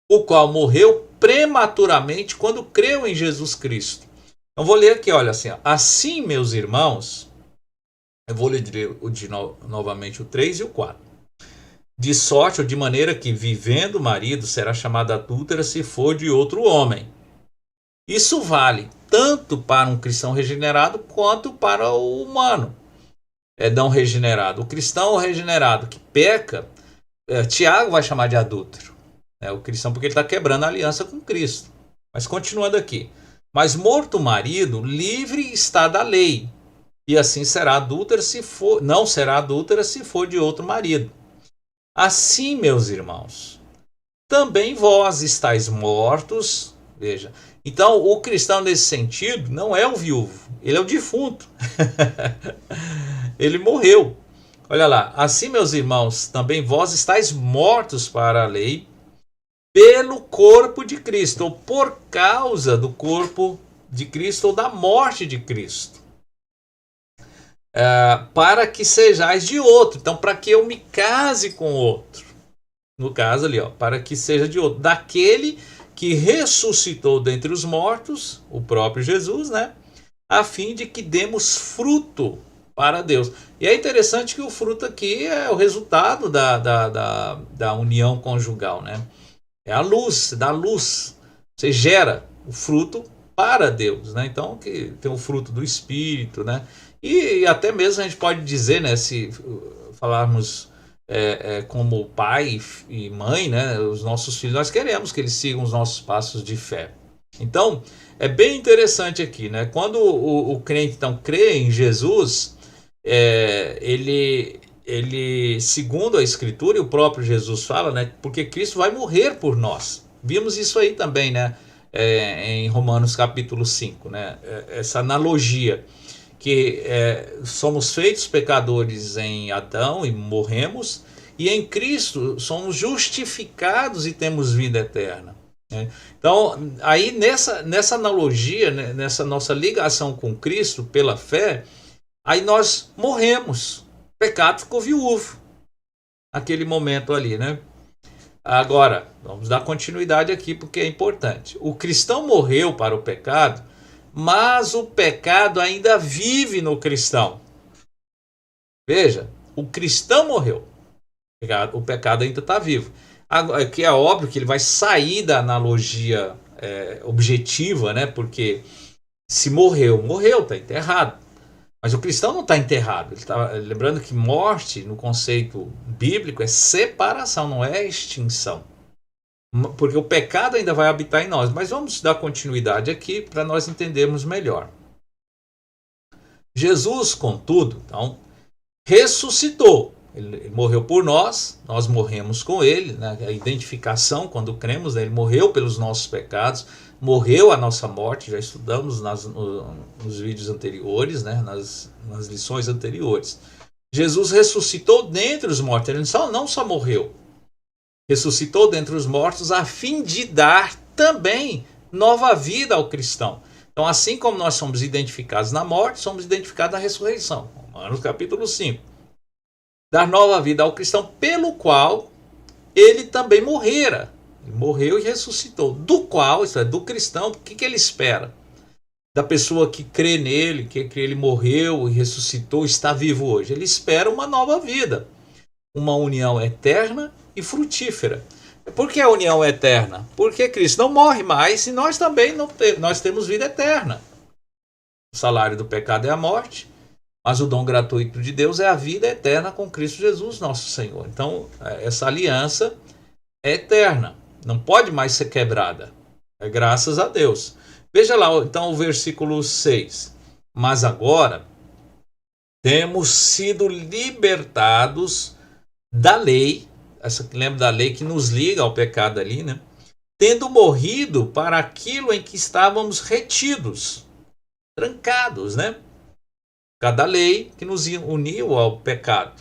A: o qual morreu prematuramente quando creu em Jesus Cristo. Eu vou ler aqui, olha assim, assim, meus irmãos, eu vou ler novamente o 3 e o 4. De sorte ou de maneira que, vivendo o marido, será chamada adúltera se for de outro homem. Isso vale tanto para um cristão regenerado quanto para o humano não regenerado. O cristão regenerado que peca, Tiago vai chamar de adúltero. O cristão, porque ele está quebrando a aliança com Cristo. Mas continuando aqui. Mas morto o marido, livre está da lei, e assim será adúltera se for, não será adúltera se for de outro marido. Assim, meus irmãos, também vós estáis mortos. Veja, então o cristão nesse sentido não é o viúvo, ele é o defunto. Ele morreu. Olha lá, assim, meus irmãos, também vós estáis mortos para a lei, pelo corpo de Cristo, ou por causa do corpo de Cristo, ou da morte de Cristo, para que sejais de outro. Então, para que eu me case com outro. No caso ali, para que seja de outro. Daquele que ressuscitou dentre os mortos, o próprio Jesus, né? A fim de que demos fruto para Deus. E é interessante que o fruto aqui é o resultado da união conjugal, né? É a luz, dá luz. Você gera o fruto para Deus, né? Então, que tem o fruto do Espírito, né? E até mesmo a gente pode dizer, né? Se falarmos como pai e mãe, né? Os nossos filhos, nós queremos que eles sigam os nossos passos de fé. Então, é bem interessante aqui, né? Quando o crente, então, crê em Jesus, ele, segundo a Escritura, e o próprio Jesus fala, né? Porque Cristo vai morrer por nós. Vimos isso aí também, né? Em Romanos capítulo 5, né? Essa analogia que somos feitos pecadores em Adão e morremos, e em Cristo somos justificados e temos vida eterna. Então, aí nessa analogia, né, nessa nossa ligação com Cristo pela fé, aí nós morremos. O pecado ficou viúvo naquele momento ali, né? Agora, vamos dar continuidade aqui porque é importante. O cristão morreu para o pecado, mas o pecado ainda vive no cristão. Veja, o cristão morreu, o pecado ainda está vivo. Aqui é óbvio que ele vai sair da analogia objetiva, né? Porque se morreu, está enterrado. Mas o cristão não está enterrado. Lembrando que morte, no conceito bíblico, é separação, não é extinção. Porque o pecado ainda vai habitar em nós. Mas vamos dar continuidade aqui para nós entendermos melhor. Jesus, contudo, então, ressuscitou. Ele morreu por nós, nós morremos com ele, né? A identificação, quando cremos, né? Ele morreu pelos nossos pecados, morreu a nossa morte, já estudamos nos vídeos anteriores, né? nas lições anteriores. Jesus ressuscitou dentre os mortos, ele não só morreu, ressuscitou dentre os mortos a fim de dar também nova vida ao cristão. Então, assim como nós somos identificados na morte, somos identificados na ressurreição. Romanos capítulo 5. Dar nova vida ao cristão, pelo qual ele também morrera. Ele morreu e ressuscitou. Do qual, isso é, do cristão, o que ele espera? Da pessoa que crê nele, que ele morreu e ressuscitou, está vivo hoje. Ele espera uma nova vida. Uma união eterna e frutífera. Por que a união eterna? Porque Cristo não morre mais e nós também nós temos vida eterna. O salário do pecado é a morte. Mas o dom gratuito de Deus é a vida eterna com Cristo Jesus, nosso Senhor. Então, essa aliança é eterna. Não pode mais ser quebrada. É graças a Deus. Veja lá, então, o versículo 6. Mas agora temos sido libertados da lei. Lembra da lei que nos liga ao pecado ali, né? Tendo morrido para aquilo em que estávamos retidos, trancados, né? Cada lei que nos uniu ao pecado,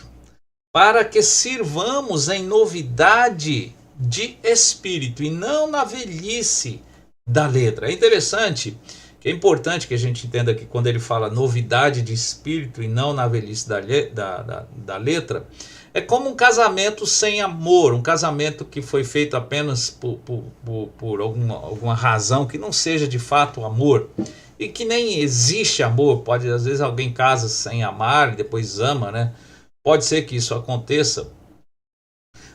A: para que sirvamos em novidade de espírito e não na velhice da letra. É interessante Que é importante que a gente entenda que quando ele fala novidade de espírito e não na velhice da letra, é como um casamento sem amor, um casamento que foi feito apenas por alguma razão que não seja de fato amor, e que nem existe amor. Pode, às vezes alguém casa sem amar e depois ama, né? Pode ser que isso aconteça,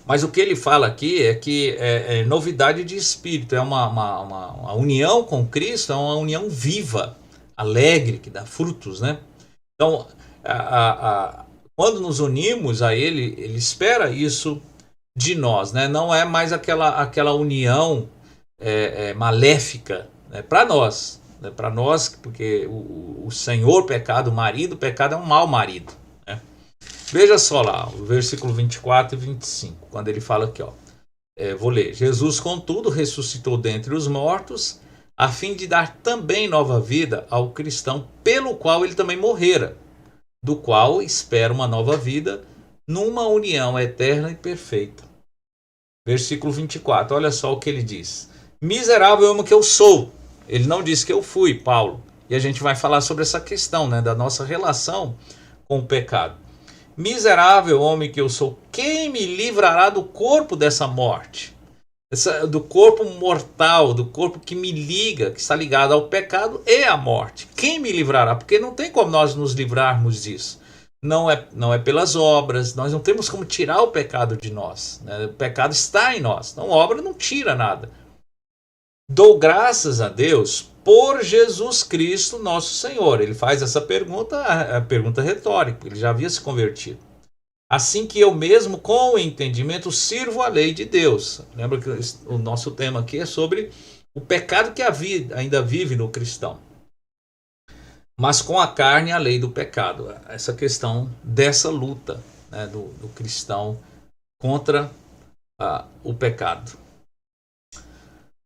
A: mas o que ele fala aqui é que é novidade de espírito, é uma união com Cristo, é uma união viva, alegre, que dá frutos, né? Então, quando nos unimos a Ele, Ele espera isso de nós, né? Não é mais aquela união maléfica, né? Para nós, né? Para nós, porque o Senhor pecado, o marido pecado é um mau marido, né? Veja só lá, o versículo 24 e 25, quando ele fala aqui, ó. Vou ler. Jesus, contudo, ressuscitou dentre os mortos, a fim de dar também nova vida ao cristão, pelo qual ele também morrera, do qual espera uma nova vida, numa união eterna e perfeita. Versículo 24, olha só o que ele diz. Miserável homem que eu sou. Ele não disse que eu fui, Paulo. E a gente vai falar sobre essa questão, né, da nossa relação com o pecado. Miserável homem que eu sou, quem me livrará do corpo dessa morte? Do corpo mortal, do corpo que me liga, que está ligado ao pecado e à morte. Quem me livrará? Porque não tem como nós nos livrarmos disso. Não é pelas obras, nós não temos como tirar o pecado de nós, né? O pecado está em nós, então obra não tira nada. Dou graças a Deus por Jesus Cristo, nosso Senhor. Ele faz essa pergunta, a pergunta retórica, ele já havia se convertido. Assim que eu mesmo, com o entendimento, sirvo a lei de Deus. Lembra que o nosso tema aqui é sobre o pecado que ainda vive no cristão. Mas com a carne, a lei do pecado. Essa questão dessa luta, né, do cristão contra o pecado.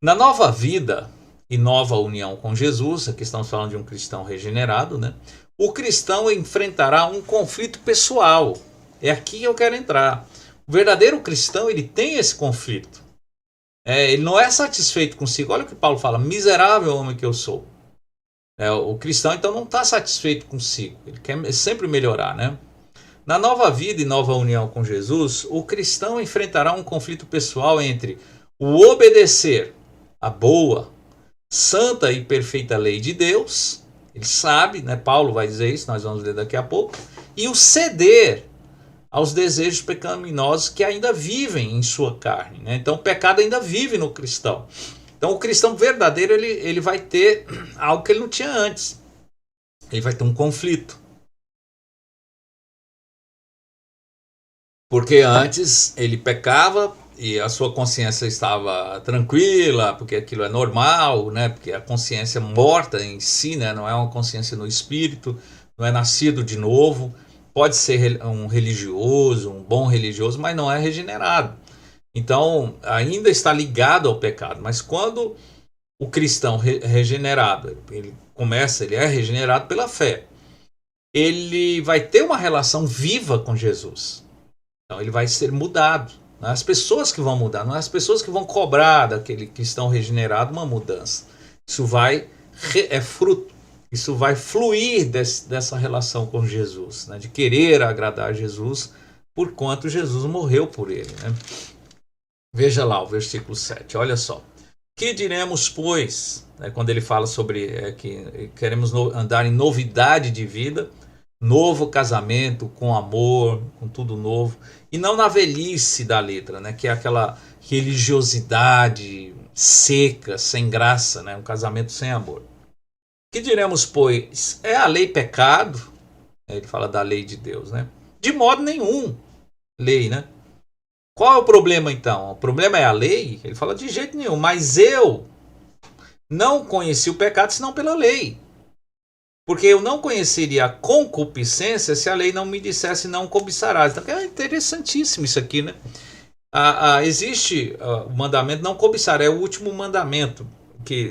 A: Na nova vida e nova união com Jesus, aqui estamos falando de um cristão regenerado, né? O cristão enfrentará um conflito pessoal. É aqui que eu quero entrar. O verdadeiro cristão, ele tem esse conflito. Ele não é satisfeito consigo. Olha o que Paulo fala, miserável homem que eu sou. O cristão, então, não está satisfeito consigo. Ele quer sempre melhorar, né? Na nova vida e nova união com Jesus, o cristão enfrentará um conflito pessoal entre o obedecer a boa, santa e perfeita lei de Deus, ele sabe, né? Paulo vai dizer isso, nós vamos ler daqui a pouco, e o ceder aos desejos pecaminosos que ainda vivem em sua carne, né? Então o pecado ainda vive no cristão. Então o cristão verdadeiro, ele vai ter algo que ele não tinha antes. Ele vai ter um conflito. Porque antes ele pecava e a sua consciência estava tranquila, porque aquilo é normal, né? Porque a consciência morta em si, né? Não é uma consciência no espírito, não é nascido de novo. Pode ser um religioso, um bom religioso, mas não é regenerado. Então, ainda está ligado ao pecado. Mas quando o cristão regenerado, ele é regenerado pela fé, ele vai ter uma relação viva com Jesus. Então, ele vai ser mudado. Não é as pessoas que vão mudar, não é as pessoas que vão cobrar daquele cristão regenerado uma mudança. Isso é fruto. Isso vai fluir dessa relação com Jesus, né? De querer agradar a Jesus, por quanto Jesus morreu por ele, né? Veja lá o versículo 7, olha só. Que diremos, pois, quando ele fala sobre que queremos andar em novidade de vida, novo casamento, com amor, com tudo novo, e não na velhice da letra, né? Que é aquela religiosidade seca, sem graça, né? Um casamento sem amor. Que diremos, pois, é a lei pecado? Ele fala da lei de Deus, né? De modo nenhum, lei, né? Qual é o problema, então? O problema é a lei? Ele fala de jeito nenhum, mas eu não conheci o pecado senão pela lei. Porque eu não conheceria a concupiscência se a lei não me dissesse não cobiçarás. Então é interessantíssimo isso aqui, né? Existe o mandamento não cobiçar, é o último mandamento. Que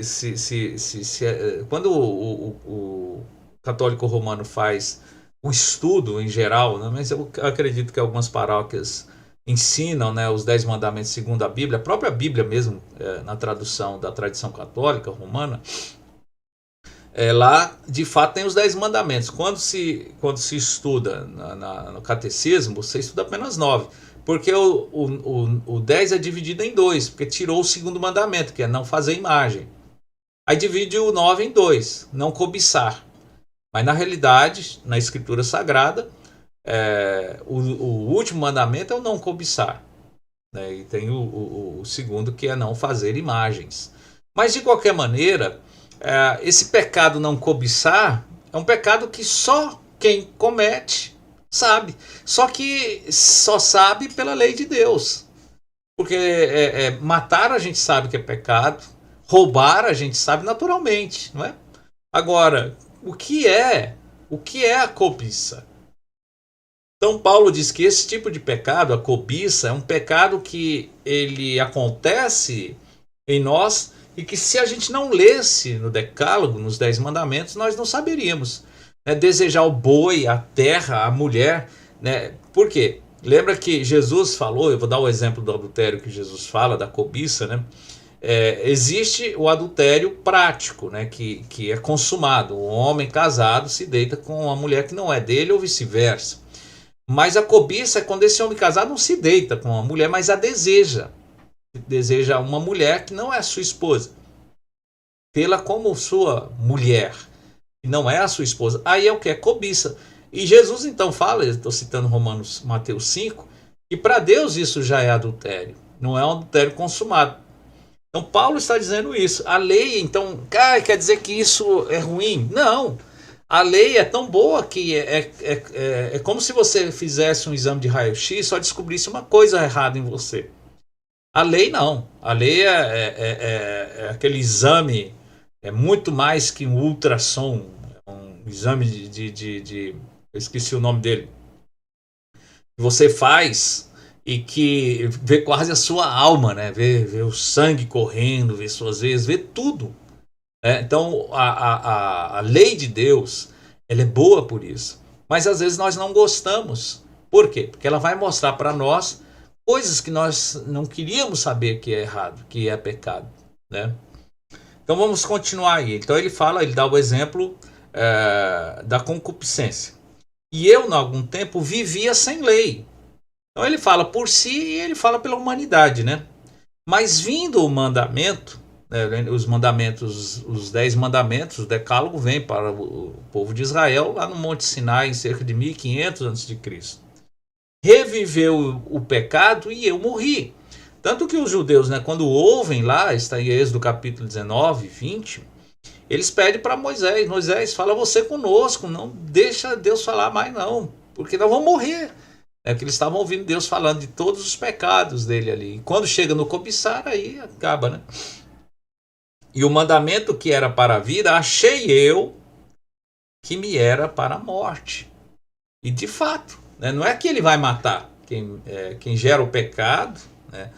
A: quando o católico romano faz um estudo em geral, né, mas eu acredito que algumas paróquias ensinam, né, os 10 mandamentos segundo a Bíblia, a própria Bíblia mesmo, na tradução da tradição católica romana, lá de fato tem os 10 mandamentos. Quando se estuda no catecismo, você estuda apenas 9. Porque o 10 é dividido em dois, porque tirou o segundo mandamento, que é não fazer imagem. Aí divide o 9 em dois, não cobiçar. Mas na realidade, na Escritura Sagrada, o último mandamento é o não cobiçar. Né? E tem o segundo, que é não fazer imagens. Mas de qualquer maneira, esse pecado não cobiçar é um pecado que só quem comete sabe. Só que só sabe pela lei de Deus. Porque matar a gente sabe que é pecado, roubar a gente sabe naturalmente, não é? Agora, o que é a cobiça? Então Paulo diz que esse tipo de pecado, a cobiça, é um pecado que ele acontece em nós e que se a gente não lesse no Decálogo, nos 10 mandamentos, nós não saberíamos. Desejar o boi, a terra, a mulher. Por quê? Lembra que Jesus falou, eu vou dar o exemplo do adultério que Jesus fala, da cobiça, né? Existe o adultério prático, né, que é consumado. Um homem casado se deita com uma mulher que não é dele ou vice-versa. Mas a cobiça é quando esse homem casado não se deita com uma mulher, mas a deseja. Deseja uma mulher que não é sua esposa. Tê-la como sua mulher, e não é a sua esposa. Aí é o que? É cobiça. E Jesus então fala, estou citando Mateus 5, que para Deus isso já é adultério. Não é um adultério consumado. Então Paulo está dizendo isso. A lei, então, quer dizer que isso é ruim? Não. A lei é tão boa que é como se você fizesse um exame de raio-x e só descobrisse uma coisa errada em você. A lei não. A lei é aquele exame, é muito mais que um ultrassom, um exame eu esqueci o nome dele, que você faz e que vê quase a sua alma, né? Vê o sangue correndo, vê suas veias, vê tudo. Então a lei de Deus, ela é boa por isso, mas às vezes nós não gostamos. Por quê? Porque ela vai mostrar para nós coisas que nós não queríamos saber que é errado, que é pecado, né? Então vamos continuar aí. Então ele dá o exemplo da concupiscência. E eu, em algum tempo, vivia sem lei. Então ele fala por si e ele fala pela humanidade, né? Mas vindo o mandamento, os mandamentos, os 10 mandamentos, o decálogo vem para o povo de Israel lá no Monte Sinai em cerca de 1500 a.C. Reviveu o pecado e eu morri. Tanto que os judeus, quando ouvem lá, está em Êxodo capítulo 19, 20, eles pedem para Moisés, fala você conosco, não deixa Deus falar mais não, porque nós vamos morrer. Que eles estavam ouvindo Deus falando de todos os pecados dele ali. E quando chega no cobiçar, aí acaba, né? E o mandamento que era para a vida, achei eu que me era para a morte. E de fato, não é que ele vai matar quem gera o pecado, né?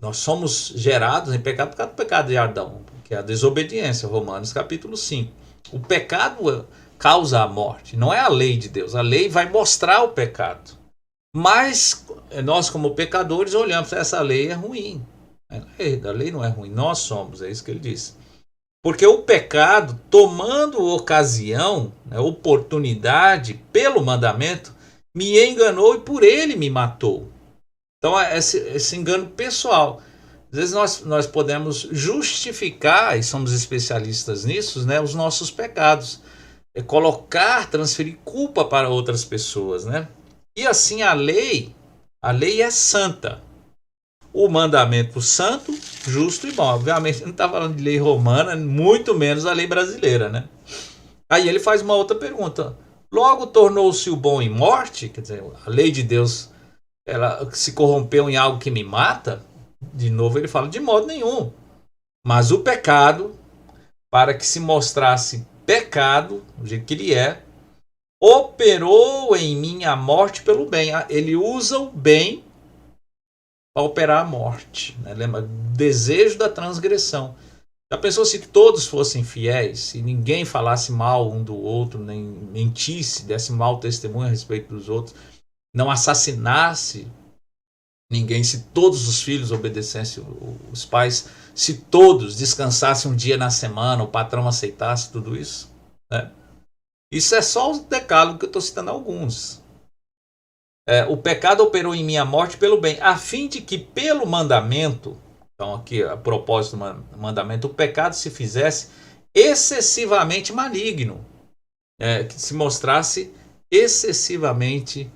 A: Nós somos gerados em pecado por causa do pecado de Adão, que é a desobediência, Romanos capítulo 5. O pecado causa a morte, não é a lei de Deus. A lei vai mostrar o pecado. Mas nós, como pecadores, olhamos, essa lei é ruim. A lei não é ruim, nós somos, é isso que ele diz. Porque o pecado, tomando ocasião, oportunidade pelo mandamento, me enganou e por ele me matou. Então, esse engano pessoal. Às vezes nós podemos justificar, e somos especialistas nisso, os nossos pecados. Transferir culpa para outras pessoas, né? E assim a lei é santa. O mandamento santo, justo e bom. Obviamente não está falando de lei romana, muito menos a lei brasileira, né? Aí ele faz uma outra pergunta. Logo tornou-se o bom em morte? Quer dizer, a lei de Deus, ela se corrompeu em algo que me mata? De novo ele fala, de modo nenhum. Mas o pecado, para que se mostrasse pecado, do jeito que ele operou em mim a morte pelo bem. Ele usa o bem para operar a morte. Lembra? Desejo da transgressão. Já pensou se todos fossem fiéis, se ninguém falasse mal um do outro, nem mentisse, desse mau testemunho a respeito dos outros, não assassinasse ninguém, se todos os filhos obedecessem os pais, se todos descansassem um dia na semana, o patrão aceitasse tudo isso, né? Isso é só o decálogo que eu estou citando alguns. O pecado operou em mim a morte pelo bem, a fim de que pelo mandamento, então aqui a propósito do mandamento, o pecado se fizesse excessivamente maligno, que se mostrasse excessivamente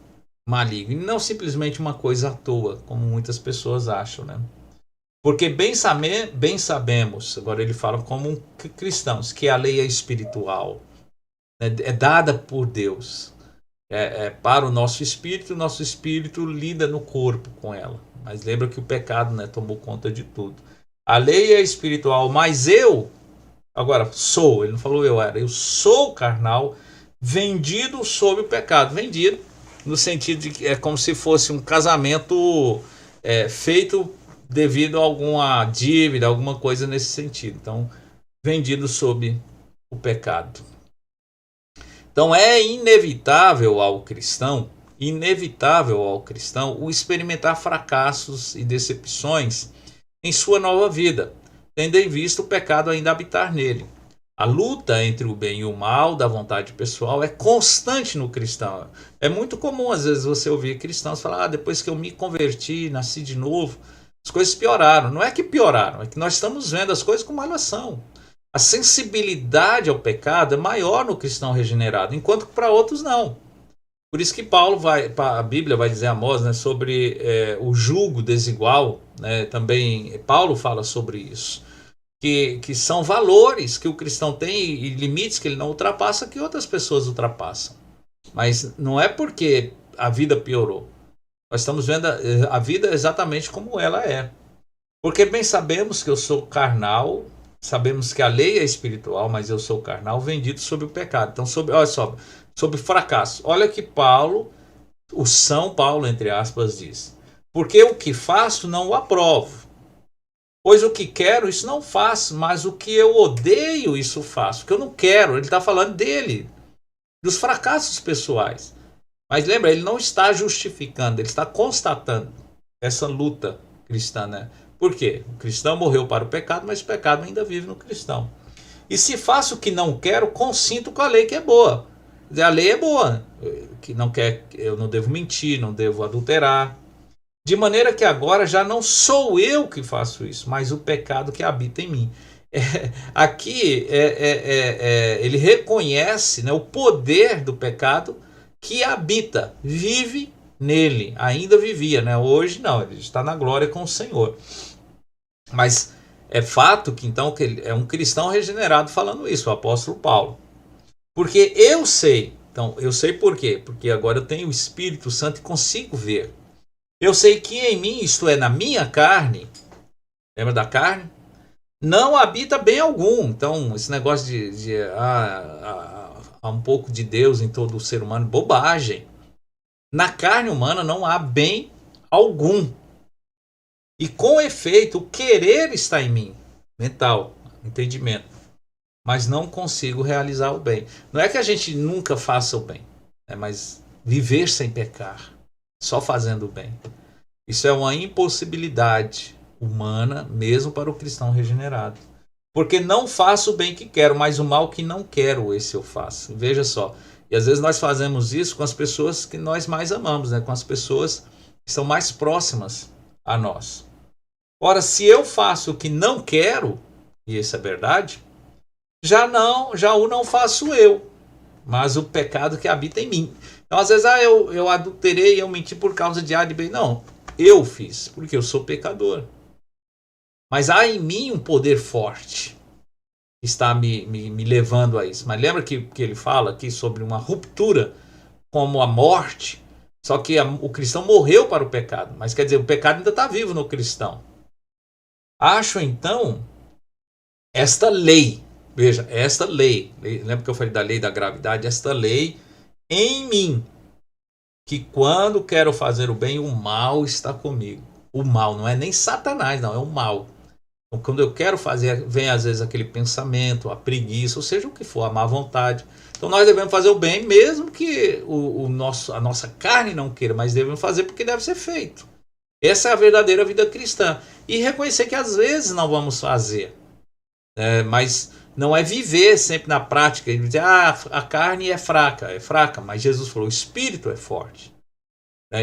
A: maligno, e não simplesmente uma coisa à toa, como muitas pessoas acham, né? Porque bem sabemos, agora ele fala como cristãos, que a lei é espiritual, né? É dada por Deus, para o nosso espírito lida no corpo com ela. Mas lembra que o pecado, né, tomou conta de tudo. A lei é espiritual, mas eu, agora sou, ele não falou eu sou carnal, vendido sob o pecado. Vendido no sentido de que é como se fosse um casamento feito devido a alguma dívida, alguma coisa nesse sentido. Então, vendido sob o pecado. Então é inevitável ao cristão o experimentar fracassos e decepções em sua nova vida, tendo em vista o pecado ainda habitar nele. A luta entre o bem e o mal da vontade pessoal é constante no cristão. É muito comum às vezes você ouvir cristãos falar: depois que eu me converti, nasci de novo, as coisas pioraram. Não é que pioraram, é que nós estamos vendo as coisas como elas são. A sensibilidade ao pecado é maior no cristão regenerado, enquanto que para outros não. Por isso que a Bíblia vai dizer a Amós, né, sobre o jugo desigual, né, também Paulo fala sobre isso, que são valores que o cristão tem e limites que ele não ultrapassa que outras pessoas ultrapassam. Mas não é porque a vida piorou. Nós estamos vendo a vida exatamente como ela é. Porque bem sabemos que eu sou carnal. Sabemos que a lei é espiritual, mas eu sou carnal, vendido sob o pecado. Então, olha só, sobre fracasso. Olha que o São Paulo, entre aspas, diz: porque o que faço não o aprovo. Pois o que quero, isso não faço, mas o que eu odeio, isso faço. O que eu não quero, ele está falando dele, dos fracassos pessoais. Mas lembra, ele não está justificando, ele está constatando essa luta cristã, né? Por quê? O cristão morreu para o pecado, mas o pecado ainda vive no cristão. E se faço o que não quero, consinto com a lei que é boa. A lei é boa, que não quer, eu não devo mentir, não devo adulterar. De maneira que agora já não sou eu que faço isso, mas o pecado que habita em mim. Aqui ele reconhece, né, o poder do pecado que habita, vive nele. Ainda vivia, né? Hoje não, ele está na glória com o Senhor. Mas é fato que então que ele é um cristão regenerado falando isso, o apóstolo Paulo. Porque eu sei, então eu sei por quê? Porque agora eu tenho o Espírito Santo e consigo ver. Eu sei que em mim, isto é, na minha carne, lembra da carne? Não habita bem algum. Então, esse negócio de um pouco de Deus em todo o ser humano, bobagem. Na carne humana não há bem algum. E com efeito, o querer está em mim, mental, entendimento, mas não consigo realizar o bem. Não é que a gente nunca faça o bem, né? Mas viver sem pecar, só fazendo o bem. Isso é uma impossibilidade humana, mesmo para o cristão regenerado. Porque não faço o bem que quero, mas o mal que não quero, esse eu faço. Veja só. E às vezes nós fazemos isso com as pessoas que nós mais amamos, né? Com as pessoas que são mais próximas a nós. Ora, se eu faço o que não quero, e isso é verdade, já o não faço eu, mas o pecado que habita em mim. Então, às vezes, eu adulterei, eu menti por causa de A de B. Não, eu fiz, porque eu sou pecador. Mas há em mim um poder forte que está me levando a isso. Mas lembra que ele fala aqui sobre uma ruptura como a morte? Só que o cristão morreu para o pecado. Mas quer dizer, o pecado ainda está vivo no cristão. Acho então esta lei. Veja, esta lei. Lembra que eu falei da lei da gravidade? Esta lei em mim. Que quando quero fazer o bem, o mal está comigo. O mal não é nem Satanás, não. É o mal. Então, quando eu quero fazer, vem às vezes aquele pensamento, a preguiça, ou seja, o que for, a má vontade. Então nós devemos fazer o bem, mesmo que a nossa carne não queira, mas devemos fazer porque deve ser feito. Essa é a verdadeira vida cristã. E reconhecer que às vezes não vamos fazer, mas não é viver sempre na prática e dizer, a carne é fraca, mas Jesus falou, o espírito é forte.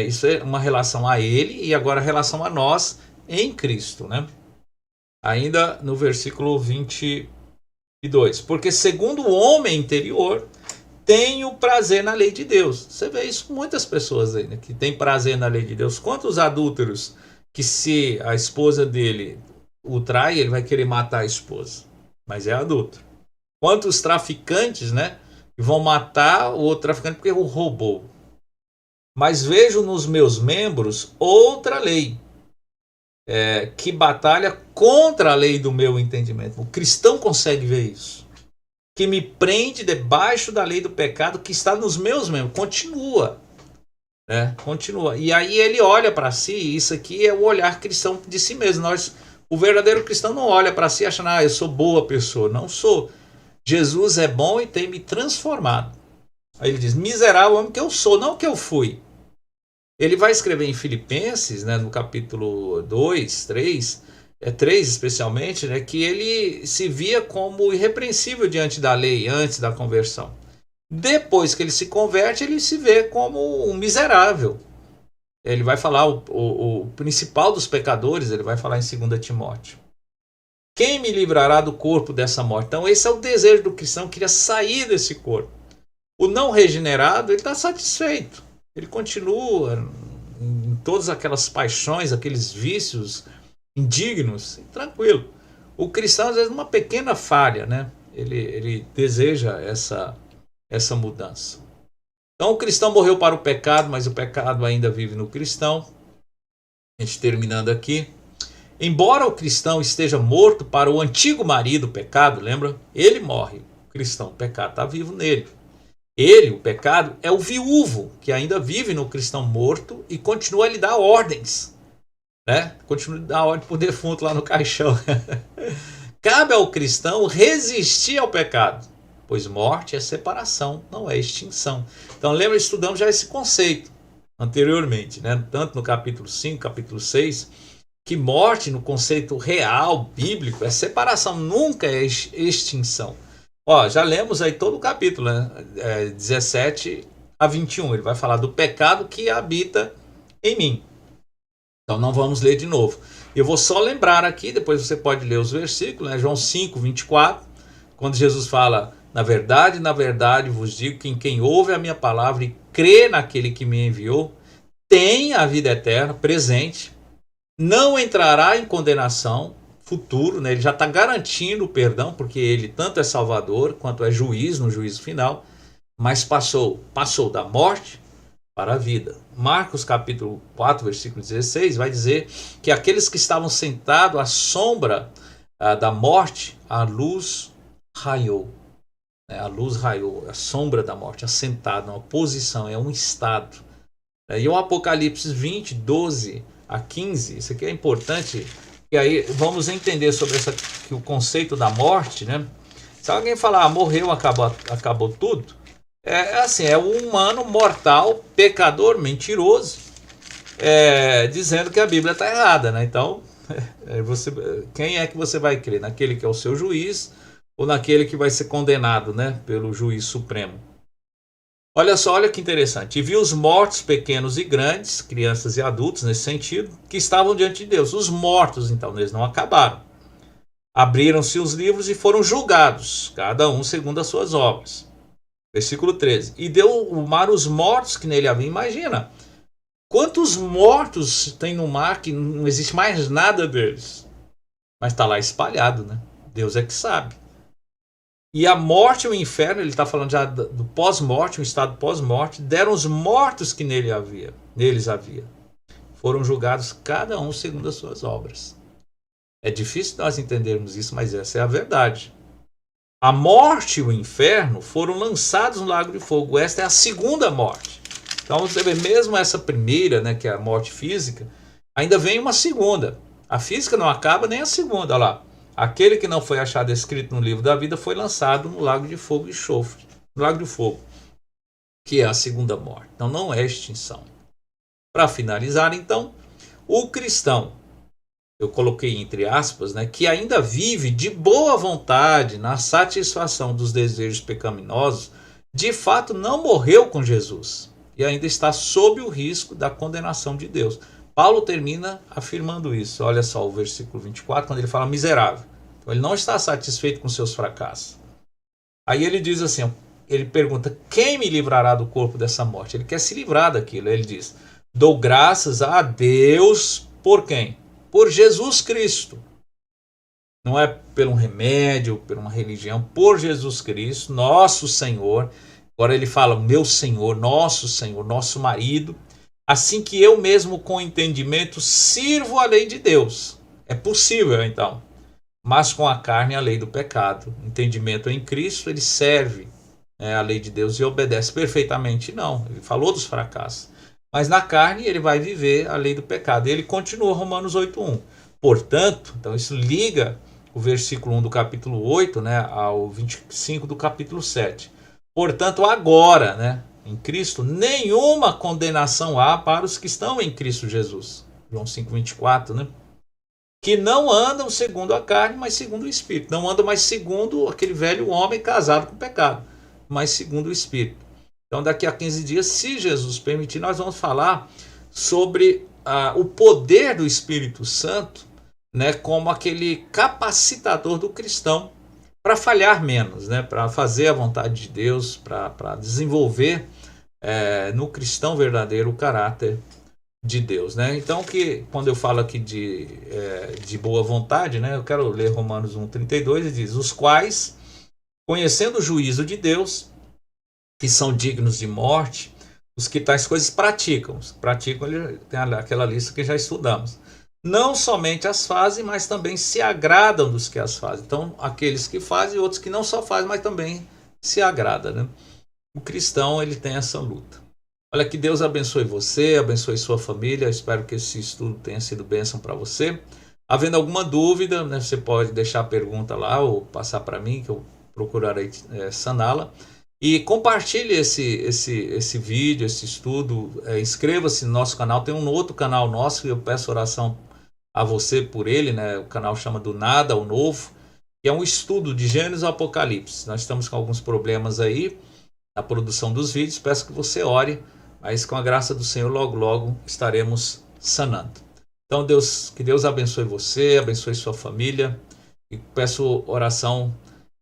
A: Isso é uma relação a ele e agora a relação a nós em Cristo, né? Ainda no versículo 22. Porque segundo o homem interior, tenho prazer na lei de Deus. Você vê isso com muitas pessoas aí, né, que tem prazer na lei de Deus. Quantos adúlteros que se a esposa dele o trai, ele vai querer matar a esposa. Mas é adulto. Quantos traficantes, né, que vão matar o outro traficante porque o roubou. Mas vejo nos meus membros outra lei, que batalha contra a lei do meu entendimento. O cristão consegue ver isso. Que me prende debaixo da lei do pecado que está nos meus membros. Continua. Continua. E aí ele olha para si, e isso aqui é o olhar cristão de si mesmo. O verdadeiro cristão não olha para si achando, eu sou boa pessoa. Não sou. Jesus é bom e tem me transformado. Aí ele diz, miserável homem que eu sou, não que eu fui. Ele vai escrever em Filipenses, né, no capítulo 2, 3, 3 especialmente, né, que ele se via como irrepreensível diante da lei antes da conversão. Depois que ele se converte, ele se vê como um miserável. Ele vai falar o principal dos pecadores, ele vai falar em 2 Timóteo. Quem me livrará do corpo dessa morte? Então esse é o desejo do cristão, queria sair desse corpo. O não regenerado, ele está satisfeito. Ele continua em todas aquelas paixões, aqueles vícios indignos, tranquilo. O cristão, às vezes, numa pequena falha, né? Ele deseja essa mudança. Então, o cristão morreu para o pecado, mas o pecado ainda vive no cristão. A gente terminando aqui. Embora o cristão esteja morto para o antigo marido, o pecado, lembra? Ele morre. O cristão, o pecado está vivo nele. Ele, o pecado, é o viúvo que ainda vive no cristão morto e continua a lhe dar ordens. Continua a dar ordem para o defunto lá no caixão. Cabe ao cristão resistir ao pecado, pois morte é separação, não é extinção. Então lembra, estudamos já esse conceito anteriormente, né? Tanto no capítulo 5, capítulo 6, que morte no conceito real, bíblico, é separação, nunca é extinção. Já lemos aí todo o capítulo, né? 17 a 21. Ele vai falar do pecado que habita em mim. Então não vamos ler de novo. Eu vou só lembrar aqui, depois você pode ler os versículos, né? João 5, 24, quando Jesus fala, na verdade vos digo que quem ouve a minha palavra e crê naquele que me enviou, tem a vida eterna, presente, não entrará em condenação, futuro, né? Ele já está garantindo o perdão, porque ele tanto é salvador quanto é juiz no juízo final, mas passou da morte para a vida. Marcos capítulo 4, versículo 16 vai dizer que aqueles que estavam sentados à sombra da morte, a luz raiou. A luz raiou, a sombra da morte, assentado, uma posição, é um estado. E o Apocalipse 20, 12 a 15, isso aqui é importante. E aí vamos entender sobre o conceito da morte, né? Se alguém falar, morreu, acabou tudo, é um humano mortal, pecador, mentiroso, dizendo que a Bíblia está errada, né? Então, quem é que você vai crer? Naquele que é o seu juiz ou naquele que vai ser condenado, né, pelo juiz supremo? Olha só, olha que interessante. E viu os mortos, pequenos e grandes, crianças e adultos, nesse sentido, que estavam diante de Deus. Os mortos, então, eles não acabaram. Abriram-se os livros e foram julgados, cada um segundo as suas obras. Versículo 13. E deu o mar os mortos que nele havia. Imagina, quantos mortos tem no mar que não existe mais nada deles. Mas está lá espalhado, né? Deus é que sabe. E a morte e o inferno, ele está falando já do pós-morte, um estado pós-morte, deram os mortos que neles havia. Foram julgados cada um segundo as suas obras. É difícil nós entendermos isso, mas essa é a verdade. A morte e o inferno foram lançados no lago de fogo. Esta é a segunda morte. Então você vê, mesmo essa primeira, né, que é a morte física, ainda vem uma segunda. A física não acaba, nem a segunda, olha lá. Aquele que não foi achado escrito no livro da vida foi lançado no lago de fogo e enxofre. No lago de fogo, que é a segunda morte. Então não é extinção. Para finalizar, então, o cristão eu coloquei entre aspas, né, que ainda vive de boa vontade na satisfação dos desejos pecaminosos, de fato não morreu com Jesus e ainda está sob o risco da condenação de Deus. Paulo termina afirmando isso. Olha só o versículo 24, quando ele fala miserável. Então, ele não está satisfeito com seus fracassos. Aí ele diz assim, ele pergunta, quem me livrará do corpo dessa morte? Ele quer se livrar daquilo. Ele diz, dou graças a Deus por quem? Por Jesus Cristo. Não é por um remédio, por uma religião, por Jesus Cristo, nosso Senhor. Agora ele fala, meu Senhor, nosso marido, assim que eu mesmo com entendimento sirvo a lei de Deus. É possível então, mas com a carne a lei do pecado. Entendimento em Cristo, ele serve a lei de Deus e obedece perfeitamente. Não, ele falou dos fracassos. Mas na carne ele vai viver a lei do pecado. E ele continua Romanos 8:1. Portanto, então isso liga o versículo 1 do capítulo 8, né, ao 25 do capítulo 7. Portanto, agora, né, em Cristo, nenhuma condenação há para os que estão em Cristo Jesus. João 5:24, né? Que não andam segundo a carne, mas segundo o Espírito. Não andam mais segundo aquele velho homem casado com o pecado, mas segundo o Espírito. Então, daqui a 15 dias, se Jesus permitir, nós vamos falar sobre o poder do Espírito Santo, né, como aquele capacitador do cristão para falhar menos, né, para fazer a vontade de Deus, para desenvolver no cristão verdadeiro o caráter de Deus, né? Então, que quando eu falo aqui de boa vontade, né, eu quero ler Romanos 1:32 e diz, os quais, conhecendo o juízo de Deus, que são dignos de morte, os que tais coisas praticam, ele tem aquela lista que já estudamos, não somente as fazem, mas também se agradam dos que as fazem. Então, aqueles que fazem e outros que não só fazem, mas também se agradam, né? O cristão, ele tem essa luta. Olha, que Deus abençoe você, abençoe sua família. Eu espero que esse estudo tenha sido bênção para você. Havendo alguma dúvida, né, você pode deixar a pergunta lá ou passar para mim, que eu procurarei saná-la. E compartilhe esse vídeo, esse estudo. Inscreva-se no nosso canal. Tem um outro canal nosso, e eu peço oração a você por ele, né? O canal chama Do Nada ao Novo, que é um estudo de Gênesis ao Apocalipse. Nós estamos com alguns problemas aí na produção dos vídeos. Peço que você ore, mas com a graça do Senhor, logo, logo estaremos sanando. Então, que Deus abençoe você, abençoe sua família, e peço oração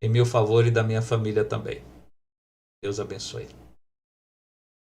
A: em meu favor e da minha família também. Deus abençoe.